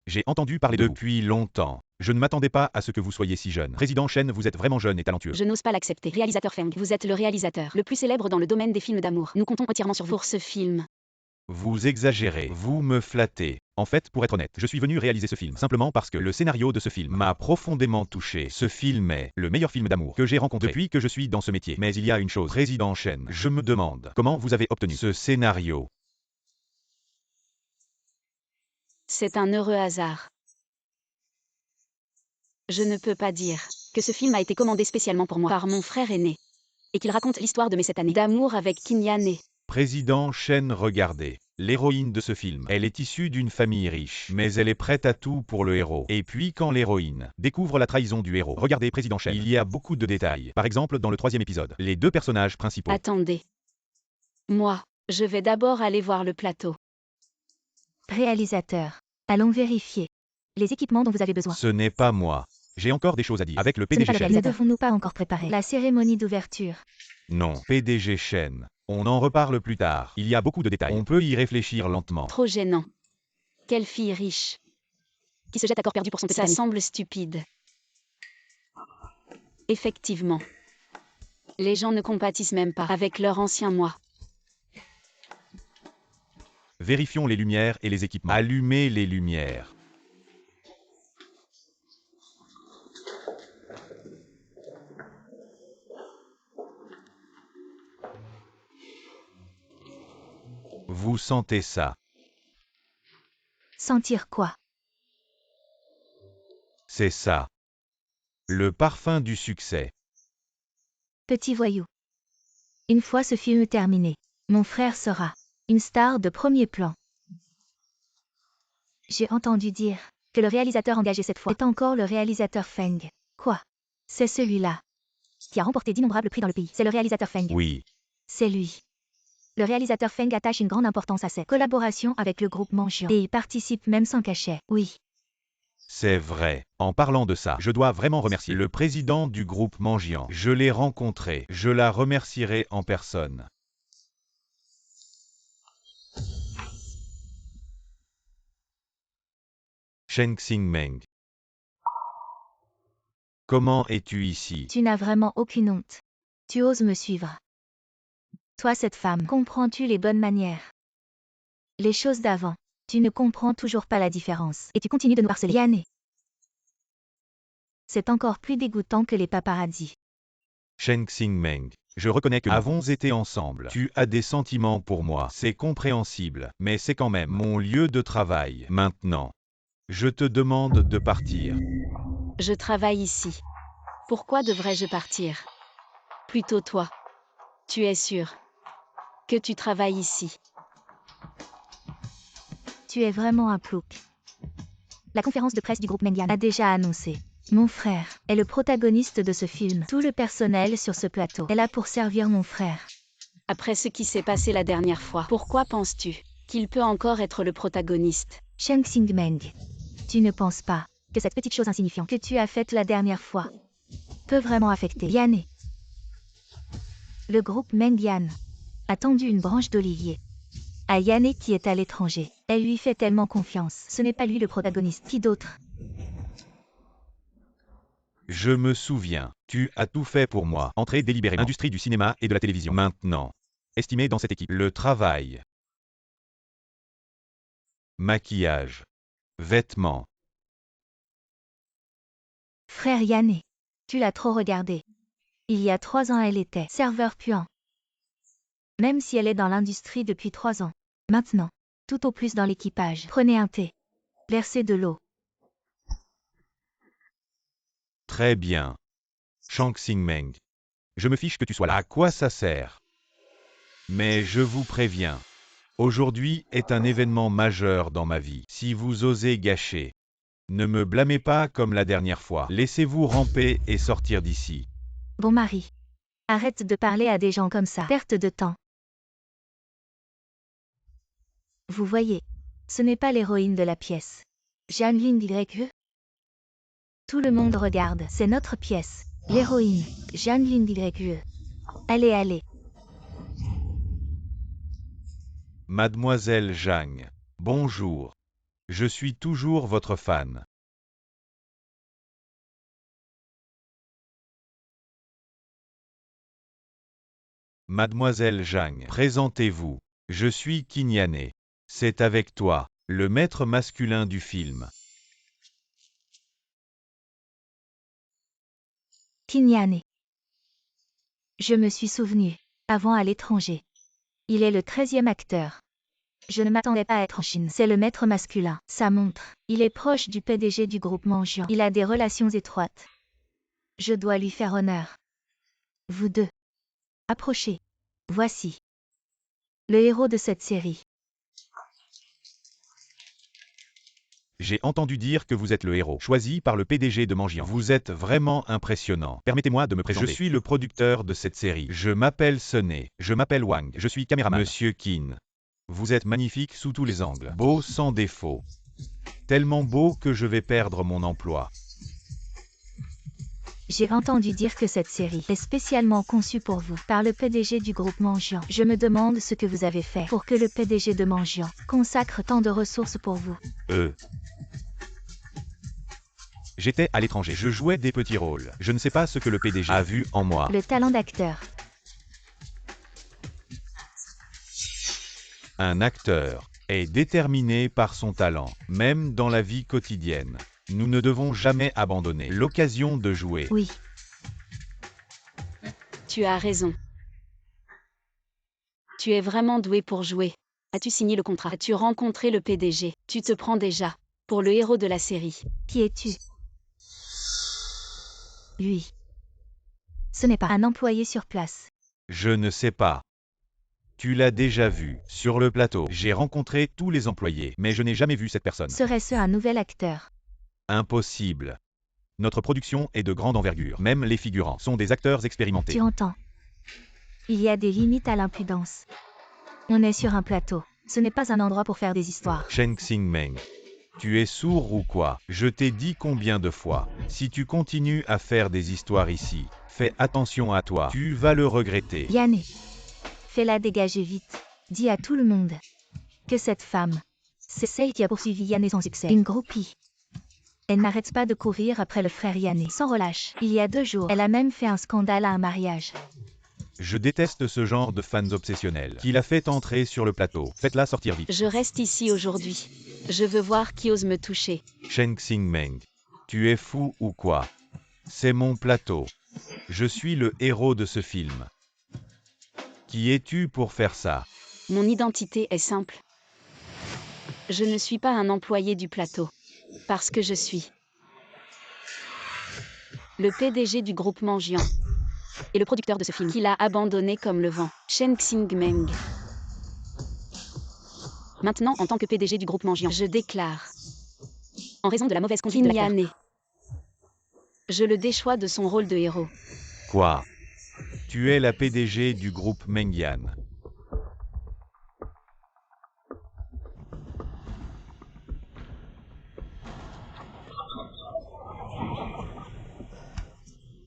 B: J'ai entendu parler depuis longtemps. Je ne m'attendais pas à ce que vous soyez si jeune. Président Shen, vous êtes vraiment jeune et talentueux.
D: Je n'ose pas l'accepter. Réalisateur Feng, vous êtes le réalisateur le plus célèbre dans le domaine des films d'amour. Nous comptons entièrement sur vous pour ce film.
B: Vous exagérez, vous me flattez. En fait, pour être honnête, je suis venu réaliser ce film simplement parce que le scénario de ce film m'a profondément touché. Ce film est le meilleur film d'amour que j'ai rencontré depuis que je suis dans ce métier. Mais il y a une chose, président Shen, je me demande comment vous avez obtenu ce scénario.
D: C'est un heureux hasard. Je ne peux pas dire que ce film a été commandé spécialement pour moi par mon frère aîné et qu'il raconte l'histoire de mes 7 années d'amour avec Qin Yan.
B: Président Shen, regardez. L'héroïne de ce film, elle est issue d'une famille riche, mais elle est prête à tout pour le héros. Et puis quand l'héroïne découvre la trahison du héros, regardez président Shen, il y a beaucoup de détails. Par exemple, dans le 3e épisode, les 2 personnages principaux.
D: Attendez. Moi, je vais d'abord aller voir le plateau.
C: Réalisateur. Allons vérifier les équipements dont vous avez besoin.
B: Ce n'est pas moi. J'ai encore des choses à dire. Avec le
C: Ce n'est
B: PDG
C: pas le
B: Shen.
C: réalisateur. Ne devons-nous pas encore préparer la cérémonie d'ouverture?
B: Non, PDG Shen. On en reparle plus tard. Il y a beaucoup de détails. On peut y réfléchir lentement.
D: Trop gênant. Quelle fille riche qui se jette à corps perdu pour son petit ami. Ça semble stupide. Effectivement. Les gens ne compatissent même pas avec leur ancien moi.
B: Vérifions les lumières et les équipements. Allumez les lumières. Vous sentez ça?
C: Sentir quoi?
B: C'est ça. Le parfum du succès.
C: Petit voyou. Une fois ce film terminé, mon frère sera une star de premier plan. J'ai entendu dire que le réalisateur engagé cette fois est encore le réalisateur Feng. Quoi? C'est celui-là qui a remporté d'innombrables prix dans le pays. C'est le réalisateur Feng.
B: Oui.
C: C'est lui. Le réalisateur Feng attache une grande importance à cette collaboration avec le groupe Mangian et y participe même sans cachet. Oui.
B: C'est vrai. En parlant de ça, je dois vraiment remercier le président du groupe Mangian. Je l'ai rencontré. Je la remercierai en personne. Shen Xingmeng. Comment es-tu ici?
C: Tu n'as vraiment aucune honte. Tu oses me suivre. Toi cette femme, comprends-tu les bonnes manières? Les choses d'avant. Tu ne comprends toujours pas la différence. Et tu continues de nous harceler. Yanné. C'est encore plus dégoûtant que les paparazzis.
B: Shen Xingmeng. Je reconnais que nous avons été ensemble. Tu as des sentiments pour moi. C'est compréhensible. Mais c'est quand même mon lieu de travail. Maintenant, je te demande de partir.
D: Je travaille ici. Pourquoi devrais-je partir? Plutôt toi. Tu es sûr que tu travailles ici?
C: Tu es vraiment un plouc. La conférence de presse du groupe Mengan a déjà annoncé. Mon frère est le protagoniste de ce film. Tout le personnel sur ce plateau est là pour servir mon frère.
D: Après ce qui s'est passé la dernière fois, pourquoi penses-tu qu'il peut encore être le protagoniste?
C: Shen Xingmeng, tu ne penses pas que cette petite chose insignifiante que tu as faite la dernière fois peut vraiment affecter Yanné? Le groupe Mengan a tendu une branche d'olivier à Yanné qui est à l'étranger. Elle lui fait tellement confiance. Ce n'est pas lui le protagoniste. Qui d'autre?
B: Je me souviens. Tu as tout fait pour moi. Entrée délibérément. Industrie du cinéma et de la télévision. Maintenant. Estimé dans cette équipe. Le travail. Maquillage. Vêtements.
C: Frère Yanné, tu l'as trop regardé. Il y a 3 ans elle était serveur puant. Même si elle est dans l'industrie depuis 3 ans. Maintenant, tout au plus dans l'équipage. Prenez un thé. Versez de l'eau.
B: Très bien. Shen Xingmeng. Je me fiche que tu sois là. À quoi ça sert? Mais je vous préviens. Aujourd'hui est un événement majeur dans ma vie. Si vous osez gâcher, ne me blâmez pas comme la dernière fois. Laissez-vous ramper et sortir d'ici.
C: Bon mari. Arrête de parler à des gens comme ça. Perte de temps. Vous voyez, ce n'est pas l'héroïne de la pièce. Jeanne Lin YE. Tout le monde regarde, c'est notre pièce. L'héroïne, Jeanne Lindy. Allez, allez.
B: Mademoiselle Zhang. Bonjour. Je suis toujours votre fan. Mademoiselle Zhang, présentez-vous. Je suis Kinyane. C'est avec toi, le maître masculin du film.
C: Kinyane. Je me suis souvenu, avant à l'étranger. Il est le 13e acteur. Je ne m'attendais pas à être en Chine. C'est le maître masculin. Ça montre. Il est proche du PDG du groupe Mangian. Il a des relations étroites. Je dois lui faire honneur. Vous deux. Approchez. Voici. Le héros de cette série.
B: J'ai entendu dire que vous êtes le héros, choisi par le PDG de Mangian. Vous êtes vraiment impressionnant. Permettez-moi de me présenter. Je suis le producteur de cette série. Je m'appelle Sunny. Je m'appelle Wang. Je suis caméraman. Monsieur Qin. Vous êtes magnifique sous tous les angles. Beau sans défaut. Tellement beau que je vais perdre mon emploi.
C: J'ai entendu dire que cette série est spécialement conçue pour vous par le PDG du groupe Mangian. Je me demande ce que vous avez fait pour que le PDG de Mangian consacre tant de ressources pour vous.
B: J'étais à l'étranger. Je jouais des petits rôles. Je ne sais pas ce que le PDG a vu en moi.
C: Le talent d'acteur.
B: Un acteur est déterminé par son talent, même dans la vie quotidienne. Nous ne devons jamais abandonner l'occasion de jouer.
C: Oui.
D: Tu as raison. Tu es vraiment doué pour jouer. As-tu signé le contrat? As-tu rencontré le PDG? Tu te prends déjà pour le héros de la série.
C: Qui es-tu? Lui. Ce n'est pas un employé sur place.
B: Je ne sais pas. Tu l'as déjà vu, sur le plateau. J'ai rencontré tous les employés, mais je n'ai jamais vu cette personne.
C: Serait-ce un nouvel acteur?
B: Impossible. Notre production est de grande envergure. Même les figurants sont des acteurs expérimentés.
C: Tu entends? Il y a des limites à l'impudence. On est sur un plateau. Ce n'est pas un endroit pour faire des histoires.
B: Chen Xingmeng. Tu es sourd ou quoi? Je t'ai dit combien de fois? Si tu continues à faire des histoires ici, fais attention à toi. Tu vas le regretter.
C: Yanné. Fais-la dégager vite. Dis à tout le monde que cette femme, c'est celle qui a poursuivi Yanné sans succès. Une groupie. Elle n'arrête pas de courir après le frère Yanné, sans relâche. Il y a 2 jours, elle a même fait un scandale à un mariage.
B: Je déteste ce genre de fans obsessionnels qui la fait entrer sur le plateau. Faites-la sortir vite.
D: Je reste ici aujourd'hui. Je veux voir qui ose me toucher.
B: Chen Xingmeng. Tu es fou ou quoi? C'est mon plateau. Je suis le héros de ce film. Qui es-tu pour faire ça?
D: Mon identité est simple. Je ne suis pas un employé du plateau. Parce que je suis le PDG du groupe Mangian et le producteur de ce film qu'il a abandonné comme le vent, Chen Xingmeng. Maintenant, en tant que PDG du groupe Mangian, je déclare, en raison de la mauvaise conduite de l'acteur, je le déchois de son rôle de héros.
B: Quoi? Tu es la PDG du groupe Mengyan.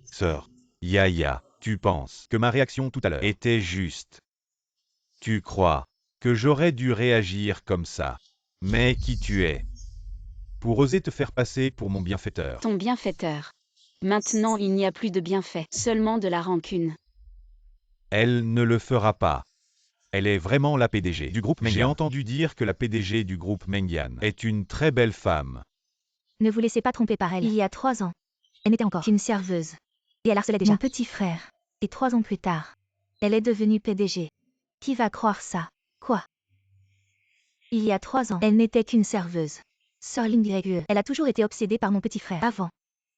B: Sœur Yaya, tu penses que ma réaction tout à l'heure était juste? Tu crois que j'aurais dû réagir comme ça? Mais qui tu es pour oser te faire passer pour mon bienfaiteur?
D: Ton bienfaiteur. Maintenant, il n'y a plus de bienfait, seulement de la rancune.
B: Elle ne le fera pas. Elle est vraiment la PDG du groupe Mengyan. J'ai entendu dire que la PDG du groupe Mengyan est une très belle femme.
C: Ne vous laissez pas tromper par elle. Il y a 3 ans, elle n'était encore qu'une serveuse. Et elle harcelait déjà mon petit frère. Et 3 ans plus tard, elle est devenue PDG. Qui va croire ça? Quoi? Il y a 3 ans, elle n'était qu'une serveuse. Sœur Lindy. Elle a toujours été obsédée par mon petit frère. Avant,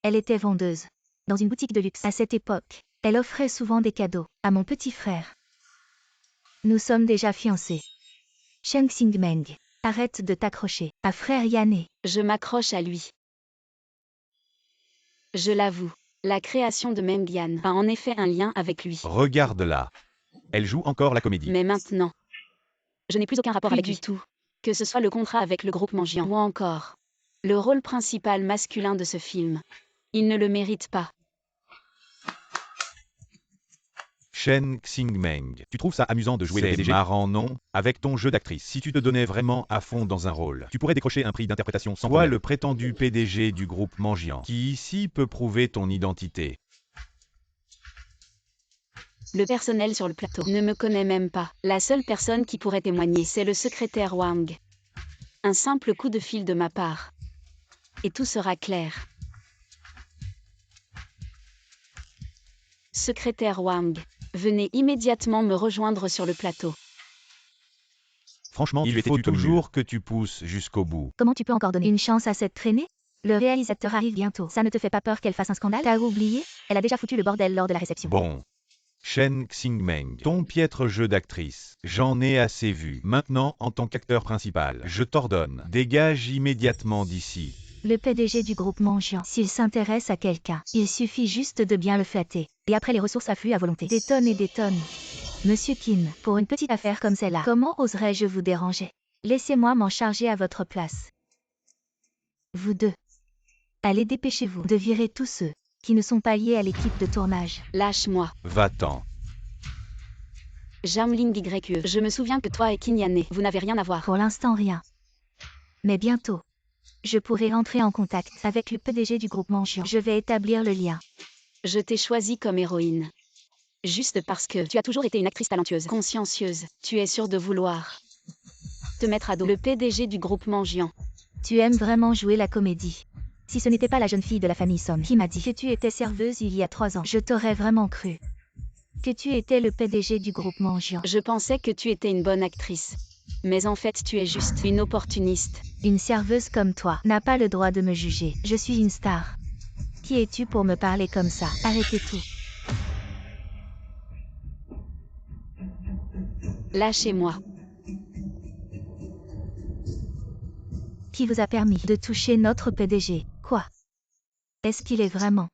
C: elle était vendeuse dans une boutique de luxe. À cette époque, elle offrait souvent des cadeaux à mon petit frère. Nous sommes déjà fiancés. Chen Xingmeng, arrête de t'accrocher à frère Yanné.
D: Je m'accroche à lui. Je l'avoue, la création de Mengyan a en effet un lien avec lui.
B: Regarde-la. Elle joue encore la comédie.
D: Mais maintenant, je n'ai plus aucun rapport avec lui. Du tout. Que ce soit le contrat avec le groupe Mangian ou encore le rôle principal masculin de ce film. Il ne le mérite pas.
B: Shen Xingmeng, tu trouves ça amusant de jouer le PDG? C'est marrant, non? Avec ton jeu d'actrice, si tu te donnais vraiment à fond dans un rôle, tu pourrais décrocher un prix d'interprétation sans problème. Toi, le prétendu PDG du groupe Mangian, qui ici peut prouver ton identité.
D: Le personnel sur le plateau ne me connaît même pas. La seule personne qui pourrait témoigner, c'est le secrétaire Wang. Un simple coup de fil de ma part. Et tout sera clair. Secrétaire Wang, venez immédiatement me rejoindre sur le plateau.
B: Franchement, il faut toujours que tu pousses jusqu'au bout.
C: Comment tu peux encore donner une chance à cette traînée? Le réalisateur arrive bientôt. Ça ne te fait pas peur qu'elle fasse un scandale? T'as oublié? Elle a déjà foutu le bordel lors de la réception.
B: Bon. Shen Xingmeng, ton piètre jeu d'actrice, j'en ai assez vu. Maintenant, en tant qu'acteur principal, je t'ordonne, dégage immédiatement d'ici.
C: Le PDG du groupe Mangian, s'il s'intéresse à quelqu'un, il suffit juste de bien le flatter. Et après les ressources affluent à volonté. Des tonnes et des tonnes. Monsieur Qin, pour une petite affaire comme celle-là, comment oserais-je vous déranger? Laissez-moi m'en charger à votre place. Vous deux. Allez, dépêchez-vous de virer tous ceux qui ne sont pas liés à l'équipe de tournage.
D: Lâche-moi.
B: Va-t'en.
D: Jamling YE, je me souviens que toi et Kinyane, vous n'avez rien à voir.
C: Pour l'instant, rien. Mais bientôt, je pourrai rentrer en contact avec le PDG du groupe Mangian. Je vais établir le lien.
D: Je t'ai choisi comme héroïne. Juste parce que tu as toujours été une actrice talentueuse, consciencieuse. Tu es sûre de vouloir te mettre à dos le PDG du groupe Mangian.
C: Tu aimes vraiment jouer la comédie. Si ce n'était pas la jeune fille de la famille Song qui m'a dit que tu étais serveuse il y a 3 ans, je t'aurais vraiment cru que tu étais le PDG du groupe Mangian.
D: Je pensais que tu étais une bonne actrice. Mais en fait, tu es juste une opportuniste.
C: Une serveuse comme toi n'a pas le droit de me juger. Je suis une star. Qui es-tu pour me parler comme ça? Arrêtez tout.
D: Lâchez-moi.
C: Qui vous a permis de toucher notre PDG? Quoi? Est-ce qu'il est vraiment?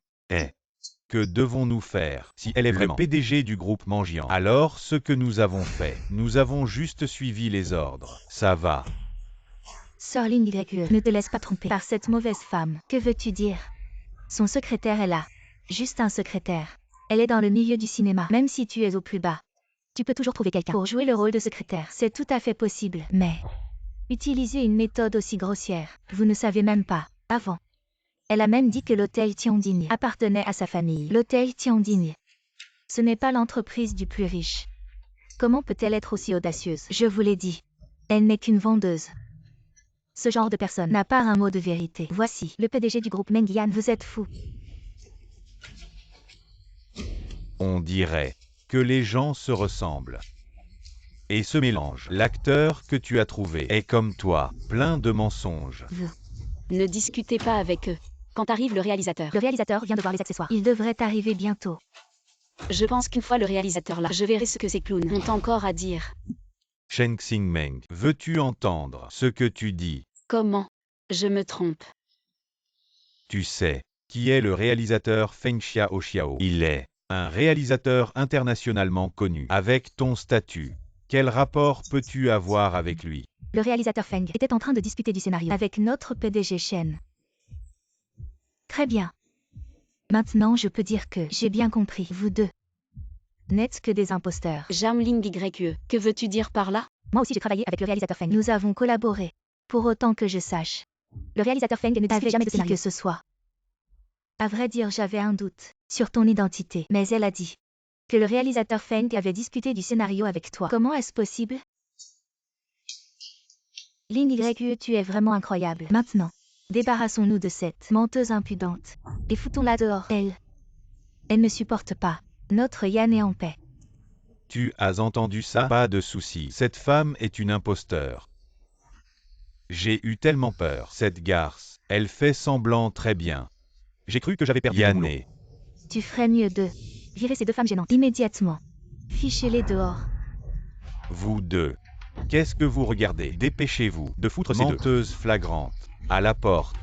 B: Que devons-nous faire si elle est vraiment le PDG du groupe Mangian? Alors, ce que nous avons fait, nous avons juste suivi les ordres. Ça va.
C: Sir Ling YE, ne te laisse pas tromper par cette mauvaise femme. Que veux-tu dire? Son secrétaire est là. Juste un secrétaire. Elle est dans le milieu du cinéma. Même si tu es au plus bas, tu peux toujours trouver quelqu'un pour jouer le rôle de secrétaire. C'est tout à fait possible. Mais utiliser une méthode aussi grossière, vous ne savez même pas. Avant. Elle a même dit que l'hôtel Tiandigne appartenait à sa famille. L'hôtel Tiandigne. Ce n'est pas l'entreprise du plus riche. Comment peut-elle être aussi audacieuse? Je vous l'ai dit. Elle n'est qu'une vendeuse. Ce genre de personne n'a pas un mot de vérité. Voici, le PDG du groupe Mengian, vous êtes fou.
B: On dirait que les gens se ressemblent et se mélangent. L'acteur que tu as trouvé est comme toi, plein de mensonges.
D: Ne discutez pas avec eux. Quand arrive le réalisateur.
C: Le réalisateur vient de voir les accessoires. Il devrait arriver bientôt.
D: Je pense qu'une fois le réalisateur là, je verrai ce que ces clowns ont encore à dire.
B: Shen Xingmeng, veux-tu entendre ce que tu dis?
D: Comment? Je me trompe.
B: Tu sais qui est le réalisateur Feng Xiaoxiao? Il est un réalisateur internationalement connu. Avec ton statut, quel rapport peux-tu avoir avec lui?
C: Le réalisateur Feng était en train de discuter du scénario avec notre PDG Shen. Très bien. Maintenant je peux dire que j'ai bien compris. Vous deux n'êtes que des imposteurs.
D: Jamling YE, que veux-tu dire par là?
C: Moi aussi j'ai travaillé avec le réalisateur Feng. Nous avons collaboré. Pour autant que je sache. Le réalisateur Feng ne discute jamais de scénario que ce soit. À vrai dire, j'avais un doute sur ton identité. Mais elle a dit que le réalisateur Feng avait discuté du scénario avec toi. Comment est-ce possible? Ling YE, tu es vraiment incroyable. Maintenant, débarrassons-nous de cette menteuse impudente. Et foutons-la dehors. Elle ne supporte pas. Notre Yan est en paix.
B: Tu as entendu ça? Pas de souci. Cette femme est une imposteur. J'ai eu tellement peur. Cette garce, elle fait semblant très bien. J'ai cru que j'avais perdu mon boulot.
C: Tu ferais mieux de virer ces deux femmes gênantes immédiatement. Fichez-les dehors.
B: Vous deux. Qu'est-ce que vous regardez? Dépêchez-vous de foutre ces menteuses flagrantes à la porte.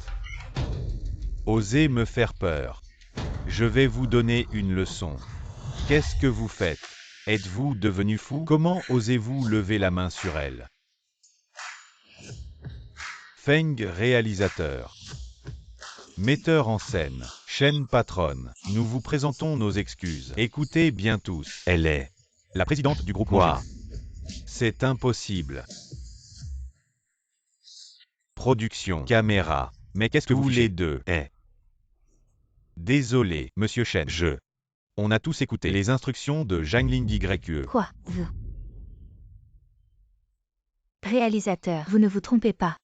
B: Osez me faire peur. Je vais vous donner une leçon. Qu'est-ce que vous faites? Êtes-vous devenu fou? Comment osez-vous lever la main sur elle? Feng réalisateur. Metteur en scène, Shen patronne, nous vous présentons nos excuses. Écoutez bien tous. Elle est la présidente du groupe. Quoi? C'est impossible. Production, caméra. Mais qu'est-ce que vous les deux? Désolé, monsieur Shen. On a tous écouté les instructions de Zhangling YE.
C: Quoi, vous? Réalisateur, vous ne vous trompez pas.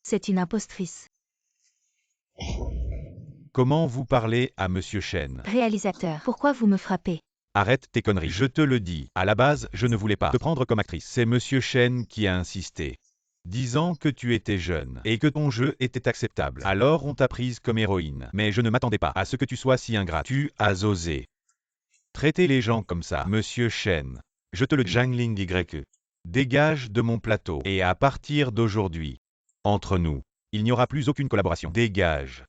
C: C'est une impostrice.
B: Comment vous parlez à monsieur Shen?
C: Réalisateur, pourquoi vous me frappez?
B: Arrête tes conneries. Je te le dis. À la base, je ne voulais pas te prendre comme actrice. C'est monsieur Shen qui a insisté, disant que tu étais jeune et que ton jeu était acceptable. Alors on t'a prise comme héroïne. Mais je ne m'attendais pas à ce que tu sois si ingrat. Tu as osé traiter les gens comme ça. Monsieur Shen, je te le dis. Zhangling YE. Dégage de mon plateau. Et à partir d'aujourd'hui, entre nous, il n'y aura plus aucune collaboration. Dégage.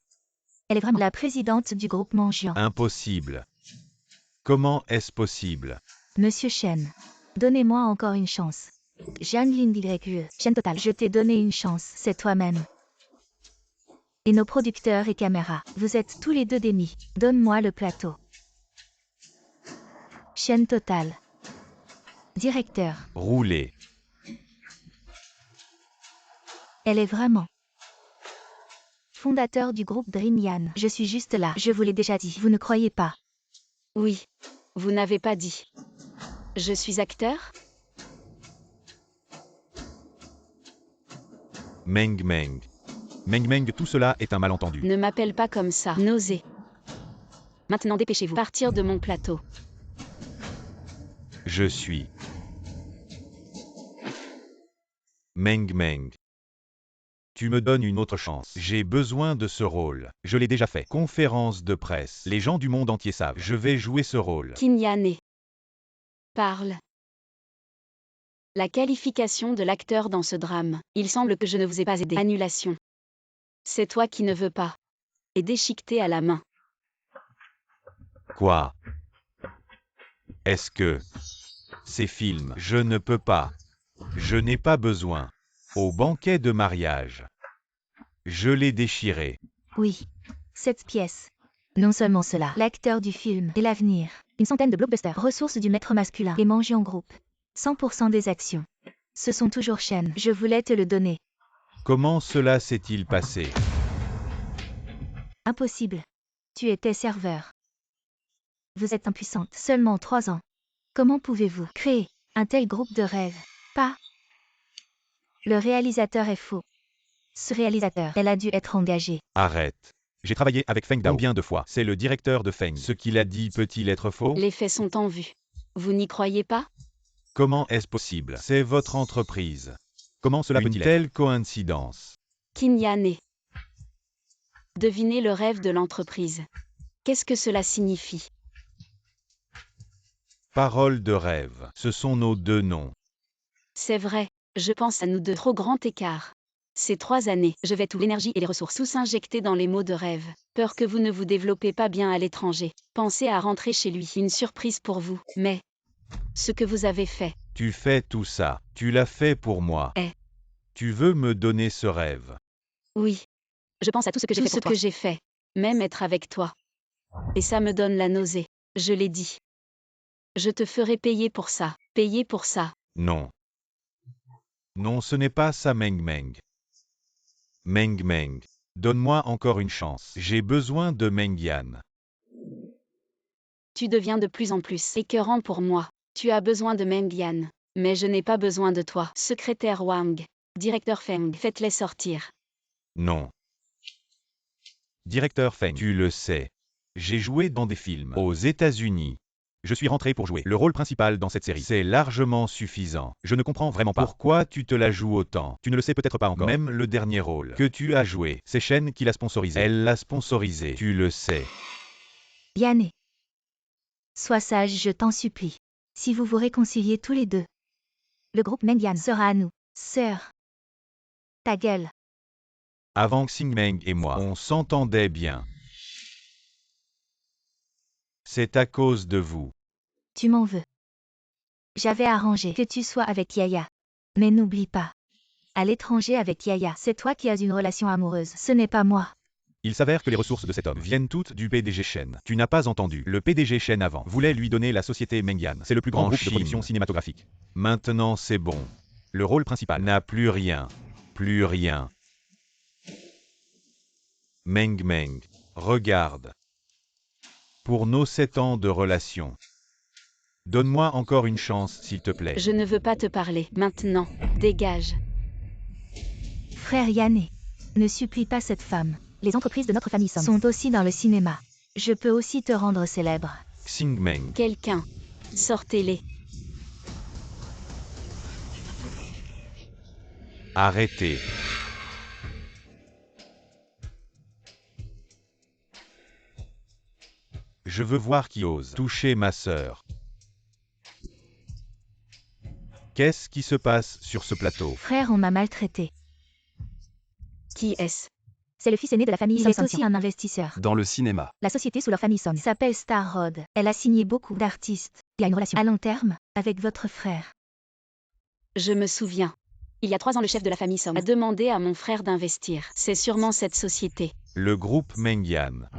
C: Elle est vraiment la présidente du groupe Mangian.
B: Impossible. Comment est-ce possible?
C: Monsieur Shen, donnez-moi encore une chance. Zhangling YE, Shen Total, je t'ai donné une chance, c'est toi-même. Et nos producteurs et caméras, vous êtes tous les deux des nids. Donne-moi le plateau. Shen Total. Directeur.
B: Roulez.
C: Elle est vraiment. Fondateur du groupe Dreamyan. Je suis juste là, je vous l'ai déjà dit, vous ne croyez pas.
D: Oui. Vous n'avez pas dit. Je suis acteur?
B: Meng Meng. Meng Meng, tout cela est un malentendu.
D: Ne m'appelle pas comme ça. Nausée. Maintenant dépêchez-vous. Partir de mon plateau.
B: Je suis Meng Meng. Tu me donnes une autre chance. J'ai besoin de ce rôle. Je l'ai déjà fait. Conférence de presse. Les gens du monde entier savent. Je vais jouer ce rôle.
D: Kinyane. Parle. La qualification de l'acteur dans ce drame. Il semble que je ne vous ai pas aidé. Annulation. C'est toi qui ne veux pas. Et déchiqueté à la main.
B: Quoi? Est-ce que ces films, je ne peux pas. Je n'ai pas besoin. Au banquet de mariage. Je l'ai déchiré.
C: Oui. Cette pièce. Non seulement cela, l'acteur du film et l'avenir. Une centaine de blockbusters. Ressources du maître masculin. Et Mangian Group. 100% des actions. Ce sont toujours Shen. Je voulais te le donner.
B: Comment cela s'est-il passé?
C: Impossible. Tu étais serveur. Vous êtes impuissante. Seulement 3 ans. Comment pouvez-vous créer un tel groupe de rêves? Pas. Le réalisateur est faux. Ce réalisateur, elle a dû être engagée.
B: Arrête. J'ai travaillé avec Feng Dao combien de fois? C'est le directeur de Feng. Ce qu'il a dit peut-il être faux?
D: Les faits sont en vue. Vous n'y croyez pas?
B: Comment est-ce possible? C'est votre entreprise. Comment cela peut-il être? Une telle coïncidence.
D: Kinyane. Devinez le rêve de l'entreprise. Qu'est-ce que cela signifie?
B: Parole de rêve. Ce sont nos deux noms.
D: C'est vrai. Je pense à nous deux. Trop grand écart. Ces 3 années, je vais toute l'énergie et les ressources tous injectées dans les mots de rêve. Peur que vous ne vous développez pas bien à l'étranger. Pensez à rentrer chez lui. Une surprise pour vous. Mais ce que vous avez fait.
B: Tu fais tout ça. Tu l'as fait pour moi. Tu veux me donner ce rêve?
D: Oui. Je pense à tout ce que j'ai fait pour toi. Tout ce que j'ai fait. Même être avec toi. Et ça me donne la nausée. Je l'ai dit. Je te ferai payer pour ça. Payer pour ça.
B: Non. Non, ce n'est pas ça, Meng Meng. Meng Meng. Donne-moi encore une chance. J'ai besoin de Meng Yan.
D: Tu deviens de plus en plus écœurant pour moi. Tu as besoin de Meng Yan. Mais je n'ai pas besoin de toi. Secrétaire Wang. Directeur Feng. Faites-les sortir.
B: Non. Directeur Feng. Tu le sais. J'ai joué dans des films aux États-Unis. Je suis rentré pour jouer le rôle principal dans cette série. C'est largement suffisant. Je ne comprends vraiment pas pourquoi tu te la joues autant. Tu ne le sais peut-être pas encore. Même le dernier rôle que tu as joué, c'est Shen qui l'a sponsorisé. Elle l'a sponsorisé. Tu le sais.
C: Yanné. Sois sage, je t'en supplie. Si vous vous réconciliez tous les deux, le groupe Meng Yan sera à nous. Sœur. Ta gueule.
B: Avant Xing Meng et moi, on s'entendait bien. C'est à cause de vous.
C: Tu m'en veux. J'avais arrangé que tu sois avec Yaya. Mais n'oublie pas. À l'étranger avec Yaya, c'est toi qui as une relation amoureuse, ce n'est pas moi.
B: Il s'avère que les ressources de cet homme viennent toutes du PDG Shen. Tu n'as pas entendu. Le PDG Shen avant voulait lui donner la société Mengyan. C'est le plus grand groupe de production cinématographique. Maintenant c'est bon. Le rôle principal n'a plus rien. Plus rien. Meng Meng, regarde. Pour nos 7 ans de relation. Donne-moi encore une chance, s'il te plaît.
D: Je ne veux pas te parler. Maintenant, dégage.
C: Frère Yanné, ne supplie pas cette femme. Les entreprises de notre famille sont aussi dans le cinéma. Je peux aussi te rendre célèbre.
B: Xing Meng.
D: Quelqu'un. Sortez-les.
B: Arrêtez. Je veux voir qui ose toucher ma sœur. Qu'est-ce qui se passe sur ce plateau?
C: Frère, on m'a maltraité.
D: Qui est-ce?
C: C'est le fils aîné de la famille. Il est aussi un investisseur.
A: Dans le cinéma.
C: La société sous leur famille Son s'appelle Star Road. Elle a signé beaucoup d'artistes. Il a une relation à long terme avec votre frère.
D: Je me souviens. Il y a 3 ans, le chef de la famille Som a demandé à mon frère d'investir. C'est sûrement cette société.
B: Le groupe Mengyan.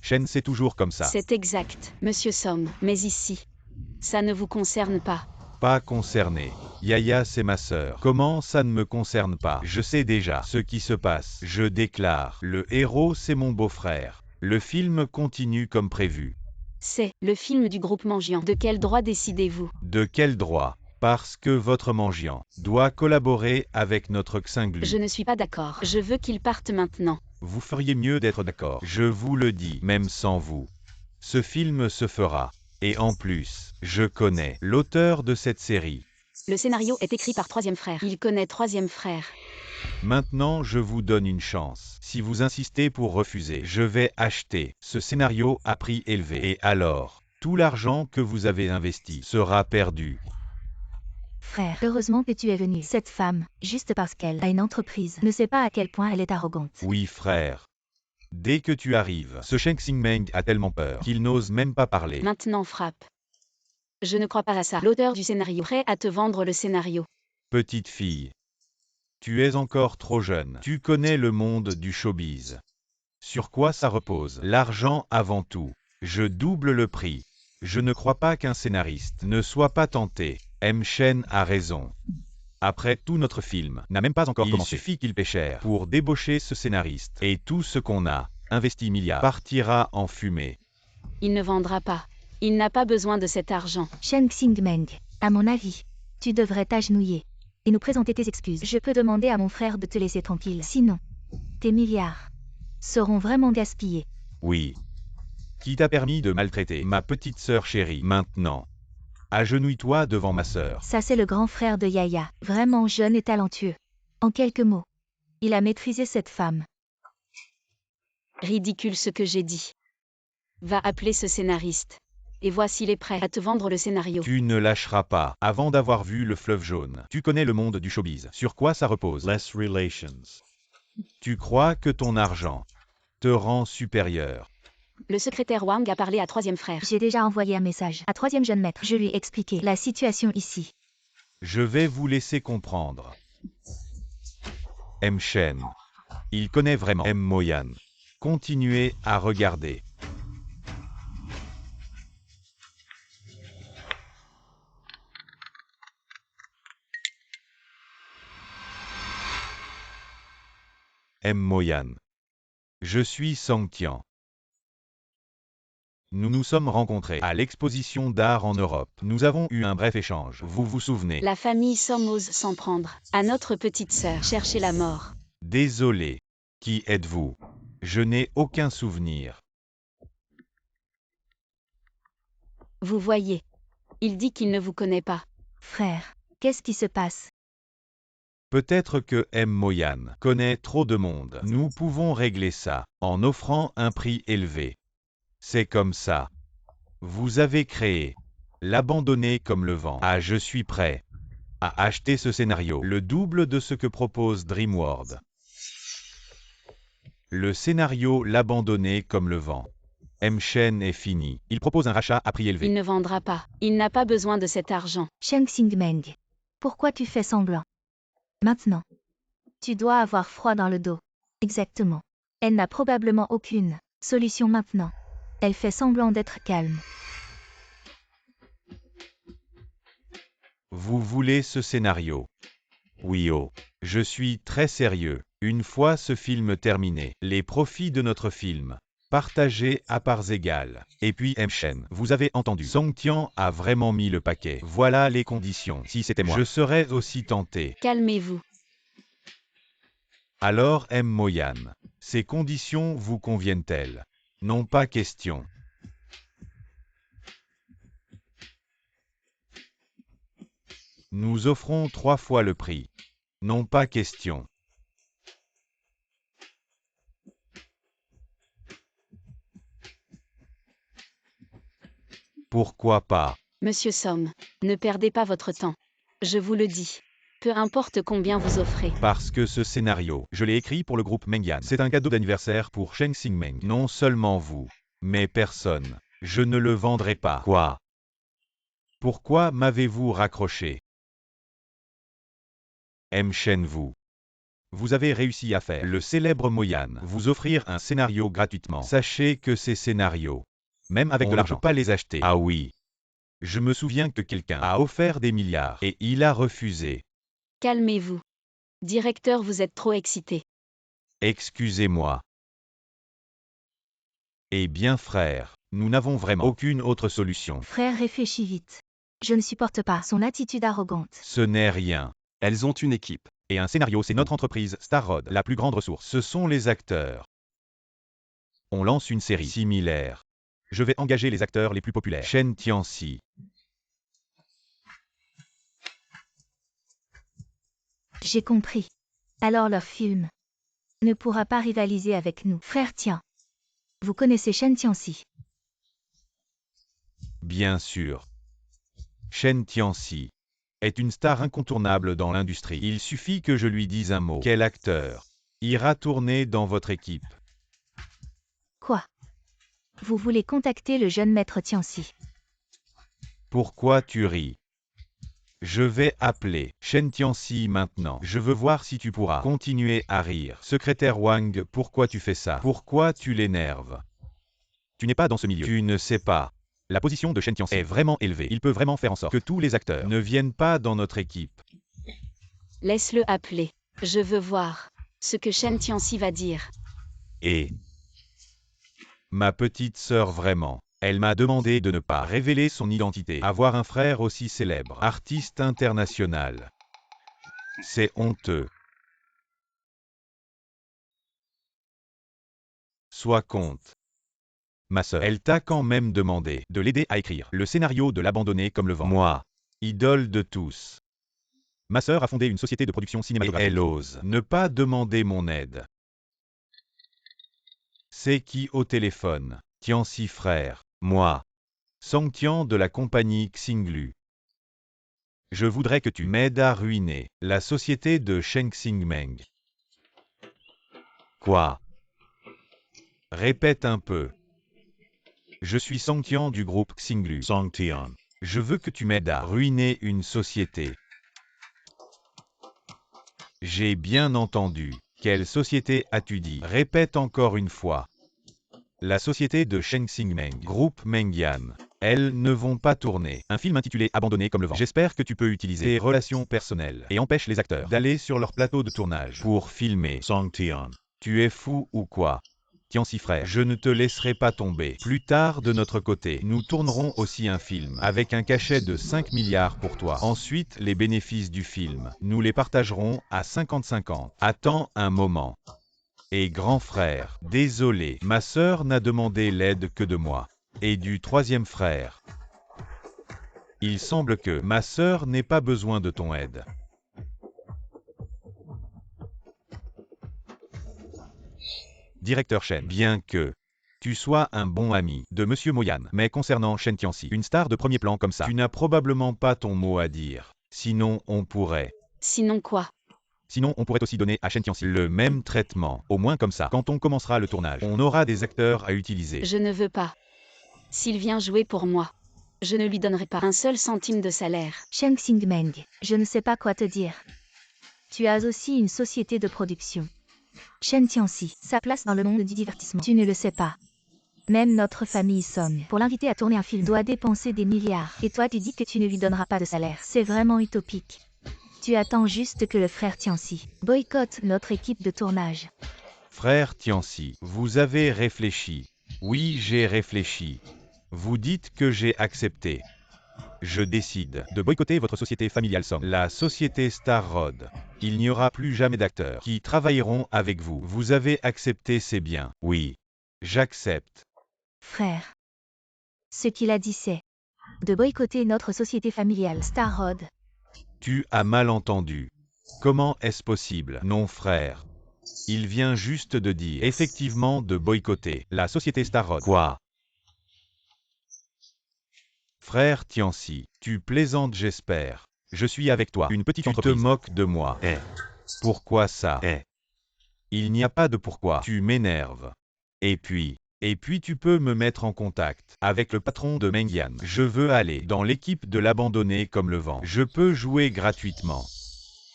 B: Shen, c'est toujours comme ça.
D: C'est exact, Monsieur Som. Mais ici, ça ne vous concerne pas.
B: Pas concerné. Yaya, c'est ma sœur. Comment ça ne me concerne pas? Je sais déjà ce qui se passe. Je déclare. Le héros, c'est mon beau-frère. Le film continue comme prévu.
D: C'est le film du groupe Mangian. De quel droit décidez-vous?
B: De quel droit? Parce que votre Mangian doit collaborer avec notre Xinglu.
D: Je ne suis pas d'accord. Je veux qu'il parte maintenant.
B: Vous feriez mieux d'être d'accord. Je vous le dis, même sans vous. Ce film se fera. Et en plus, je connais l'auteur de cette série.
D: Le scénario est écrit par Troisième Frère. Il connaît Troisième Frère.
B: Maintenant, je vous donne une chance. Si vous insistez pour refuser, je vais acheter ce scénario à prix élevé. Et alors, tout l'argent que vous avez investi sera perdu.
C: Frère, heureusement que tu es venu. Cette femme, juste parce qu'elle a une entreprise, ne sait pas à quel point elle est arrogante.
B: Oui, frère. Dès que tu arrives, ce Sheng Xingmeng a tellement peur qu'il n'ose même pas parler.
D: Maintenant frappe. Je ne crois pas à ça. L'auteur du scénario prêt à te vendre le scénario.
B: Petite fille. Tu es encore trop jeune. Tu connais le monde du showbiz. Sur quoi ça repose? L'argent avant tout. Je double le prix. Je ne crois pas qu'un scénariste ne soit pas tenté. M. Shen a raison. Après tout, notre film n'a même pas encore commencé. Il suffit qu'il paie cher pour débaucher ce scénariste. Et tout ce qu'on a investi milliards partira en fumée.
D: Il ne vendra pas. Il n'a pas besoin de cet argent.
C: Shen Xingmeng, à mon avis, tu devrais t'agenouiller et nous présenter tes excuses. Je peux demander à mon frère de te laisser tranquille. Sinon, tes milliards seront vraiment gaspillés.
B: Oui. Qui t'a permis de maltraiter ma petite sœur chérie? Maintenant, agenouille-toi devant ma sœur.
C: Ça, c'est le grand frère de Yaya, vraiment jeune et talentueux. En quelques mots, il a maîtrisé cette femme.
D: Ridicule ce que j'ai dit. Va appeler ce scénariste. Et vois s'il est prêt à te vendre le scénario.
B: Tu ne lâcheras pas avant d'avoir vu le fleuve jaune. Tu connais le monde du showbiz. Sur quoi ça repose? Less relations. Tu crois que ton argent te rend supérieur.
D: Le secrétaire Wang a parlé à Troisième Frère.
C: J'ai déjà envoyé un message à Troisième jeune maître. Je lui ai expliqué la situation ici.
B: Je vais vous laisser comprendre. M. Shen. Il connaît vraiment M. Moyan. Continuez à regarder. M. Moyan. Je suis Song Tian. Nous nous sommes rencontrés à l'exposition d'art en Europe. Nous avons eu un bref échange. Vous vous souvenez?
D: La famille Som ose s'en prendre à notre petite sœur. Chercher la mort.
B: Désolé. Qui êtes-vous? Je n'ai aucun souvenir.
D: Vous voyez. Il dit qu'il ne vous connaît pas.
C: Frère, qu'est-ce qui se passe?
B: Peut-être que M. Moyan connaît trop de monde. Nous pouvons régler ça en offrant un prix élevé. C'est comme ça. Vous avez créé l'abandonner comme le vent. Ah, je suis prêt à acheter ce scénario, le double de ce que propose DreamWorld. Le scénario L'abandonner comme le vent. M. Shen est fini. Il propose un rachat à prix élevé.
D: Il ne vendra pas. Il n'a pas besoin de cet argent.
C: Shen Xingmeng, pourquoi tu fais semblant? Maintenant, tu dois avoir froid dans le dos. Exactement. Elle n'a probablement aucune solution maintenant. Elle fait semblant d'être calme.
B: Vous voulez ce scénario? Oui, oh. Je suis très sérieux. Une fois ce film terminé, les profits de notre film, partagés à parts égales. Et puis M-Shen, vous avez entendu, Song Tian a vraiment mis le paquet. Voilà les conditions. Si c'était moi, je serais aussi tenté.
D: Calmez-vous.
B: Alors M. Moyan, ces conditions vous conviennent-elles? Non, pas question. Nous offrons 3 fois le prix. Non, pas question. Pourquoi pas?
D: Monsieur Somme, ne perdez pas votre temps. Je vous le dis. Peu importe combien vous offrez.
B: Parce que ce scénario, je l'ai écrit pour le groupe Mengyan. C'est un cadeau d'anniversaire pour Shen Xingmeng. Non seulement vous, mais personne. Je ne le vendrai pas. Quoi? Pourquoi m'avez-vous raccroché? M-Shen, vous avez réussi à faire le célèbre Moyan vous offrir un scénario gratuitement. Sachez que ces scénarios, même avec de l'argent, on ne peut pas les acheter. Ah oui. Je me souviens que quelqu'un a offert des milliards et il a refusé.
D: Calmez-vous. Directeur, vous êtes trop excité.
B: Excusez-moi. Eh bien frère, nous n'avons vraiment aucune autre solution.
C: Frère, réfléchis vite. Je ne supporte pas son attitude arrogante.
B: Ce n'est rien.
A: Elles ont une équipe.
B: Et un scénario, c'est notre entreprise, Starrod, la plus grande ressource. Ce sont les acteurs. On lance une série similaire. Je vais engager les acteurs les plus populaires. Shen Tianxi.
C: J'ai compris. Alors leur film ne pourra pas rivaliser avec nous. Frère, tiens. Vous connaissez Shen Tianxi?
B: Bien sûr. Shen Tianxi est une star incontournable dans l'industrie. Il suffit que je lui dise un mot. Quel acteur ira tourner dans votre équipe?
C: Quoi? Vous voulez contacter le jeune maître Tianxi?
B: Pourquoi tu ris? Je vais appeler Shen Tianxi maintenant. Je veux voir si tu pourras continuer à rire. Secrétaire Wang, pourquoi tu fais ça? Pourquoi tu l'énerves? Tu n'es pas dans ce milieu. Tu ne sais pas. La position de Shen Tianxi est vraiment élevée. Il peut vraiment faire en sorte que tous les acteurs ne viennent pas dans notre équipe.
D: Laisse-le appeler. Je veux voir ce que Shen Tianxi va dire.
B: Et ma petite sœur vraiment. Elle m'a demandé de ne pas révéler son identité. Avoir un frère aussi célèbre, artiste international. C'est honteux. Sois compte. Ma sœur, elle t'a quand même demandé de l'aider à écrire le scénario de l'abandonner comme le vent. Moi, idole de tous. Ma sœur a fondé une société de production cinématographique. Et elle ose ne pas demander mon aide. C'est qui au téléphone? Tianxi frère. Moi. Song Tian de la compagnie Xinglu. Je voudrais que tu m'aides à ruiner la société de Shen Xingmeng. Quoi? Répète un peu. Je suis Song Tian du groupe Xinglu. Song Tian. Je veux que tu m'aides à ruiner une société. J'ai bien entendu. Quelle société as-tu dit? Répète encore une fois. La société de Shen Xingmeng, groupe Mengyan. Elles ne vont pas tourner. Un film intitulé Abandonné comme le vent. J'espère que tu peux utiliser tes relations personnelles et empêche les acteurs d'aller sur leur plateau de tournage pour filmer. Song Tian. Tu es fou ou quoi? Tianxi frère, je ne te laisserai pas tomber. Plus tard de notre côté, nous tournerons aussi un film avec un cachet de 5 milliards pour toi. Ensuite, les bénéfices du film, nous les partagerons à 50-50. Attends un moment. Et grand frère, désolé, ma sœur n'a demandé l'aide que de moi. Et du troisième frère. Il semble que ma sœur n'ait pas besoin de ton aide. Directeur Shen, bien que tu sois un bon ami de Monsieur Moyan, mais concernant Shen Tianxi, une star de premier plan comme ça, tu n'as probablement pas ton mot à dire. Sinon, on pourrait.
D: Sinon quoi?
B: Sinon, on pourrait aussi donner à Shen Tianxi le même traitement. Au moins comme ça, quand on commencera le tournage, on aura des acteurs à utiliser.
D: Je ne veux pas. S'il vient jouer pour moi, je ne lui donnerai pas un seul centime de salaire.
C: Shen Xingmeng, je ne sais pas quoi te dire. Tu as aussi une société de production. Chen Tianxi, sa place dans le monde du divertissement. Tu ne le sais pas. Même notre famille Song, pour l'inviter à tourner un film, doit dépenser des milliards. Et toi, tu dis que tu ne lui donneras pas de salaire. C'est vraiment utopique. Tu attends juste que le frère Tianxi boycotte notre équipe de tournage.
B: Frère Tianxi, vous avez réfléchi. Oui, j'ai réfléchi. Vous dites que j'ai accepté. Je décide de boycotter votre société familiale Song, la société Star Road. Il n'y aura plus jamais d'acteurs qui travailleront avec vous. Vous avez accepté, c'est bien. Oui, j'accepte.
C: Frère. Ce qu'il a dit c'est de boycotter notre société familiale Star Road.
B: Tu as mal entendu. Comment est-ce possible? Non, frère. Il vient juste de dire effectivement de boycotter la société Star Road. Quoi? Frère Tianxi, tu plaisantes, j'espère. Je suis avec toi. Une petite entreprise. Tu te moques de moi. Pourquoi ça? Il n'y a pas de pourquoi. Tu m'énerves. Et puis tu peux me mettre en contact avec le patron de Mengyan. Je veux aller dans l'équipe de l'abandonner comme le vent. Je peux jouer gratuitement.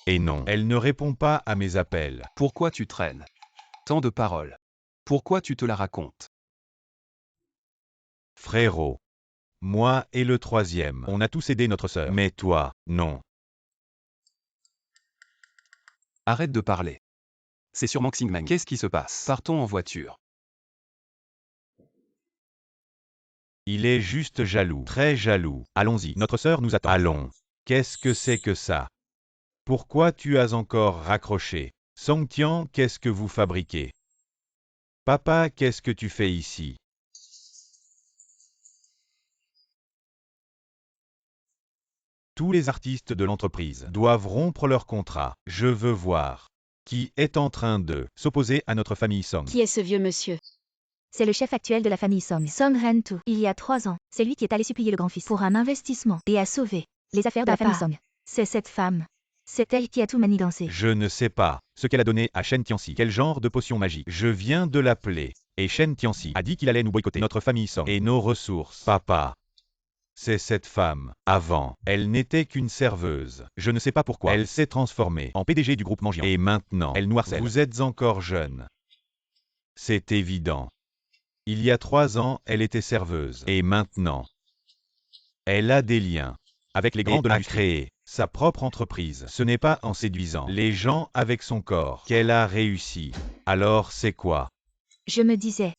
B: Et non, elle ne répond pas à mes appels.
A: Pourquoi tu traînes? Tant de paroles. Pourquoi tu te la racontes?
B: Frérot. Moi et le troisième, on a tous aidé notre sœur. Mais toi, non.
A: Arrête de parler. C'est sûrement Xingmeng. Qu'est-ce qui se passe? Partons en voiture.
B: Il est juste jaloux, très jaloux. Allons-y, notre sœur nous attend. Allons. Qu'est-ce que c'est que ça? Pourquoi tu as encore raccroché? Songtian, qu'est-ce que vous fabriquez? Papa, qu'est-ce que tu fais ici? Tous les artistes de l'entreprise doivent rompre leur contrat. Je veux voir qui est en train de s'opposer à notre famille Song.
D: Qui est ce vieux monsieur?
C: C'est le chef actuel de la famille Song, Song Rentu. Il y a 3 ans, c'est lui qui est allé supplier le grand-fils pour un investissement et a sauvé les affaires de la famille Song. C'est cette femme. C'est elle qui a tout manigancé.
B: Je ne sais pas ce qu'elle a donné à Chen Tianxi. Quel genre de potion magique? Je viens de l'appeler. Et Chen Tianxi a dit qu'il allait nous boycotter notre famille Song et nos ressources. Papa. C'est cette femme. Avant, elle n'était qu'une serveuse. Je ne sais pas pourquoi. Elle s'est transformée en PDG du groupe Mangian. Et maintenant, elle nous harcèle. Vous êtes encore jeune. C'est évident. Il y a 3 ans, elle était serveuse. Et maintenant, elle a des liens avec les grands de l'industrie. A créé sa propre entreprise. Ce n'est pas en séduisant les gens avec son corps qu'elle a réussi. Alors c'est quoi?
C: Je me disais,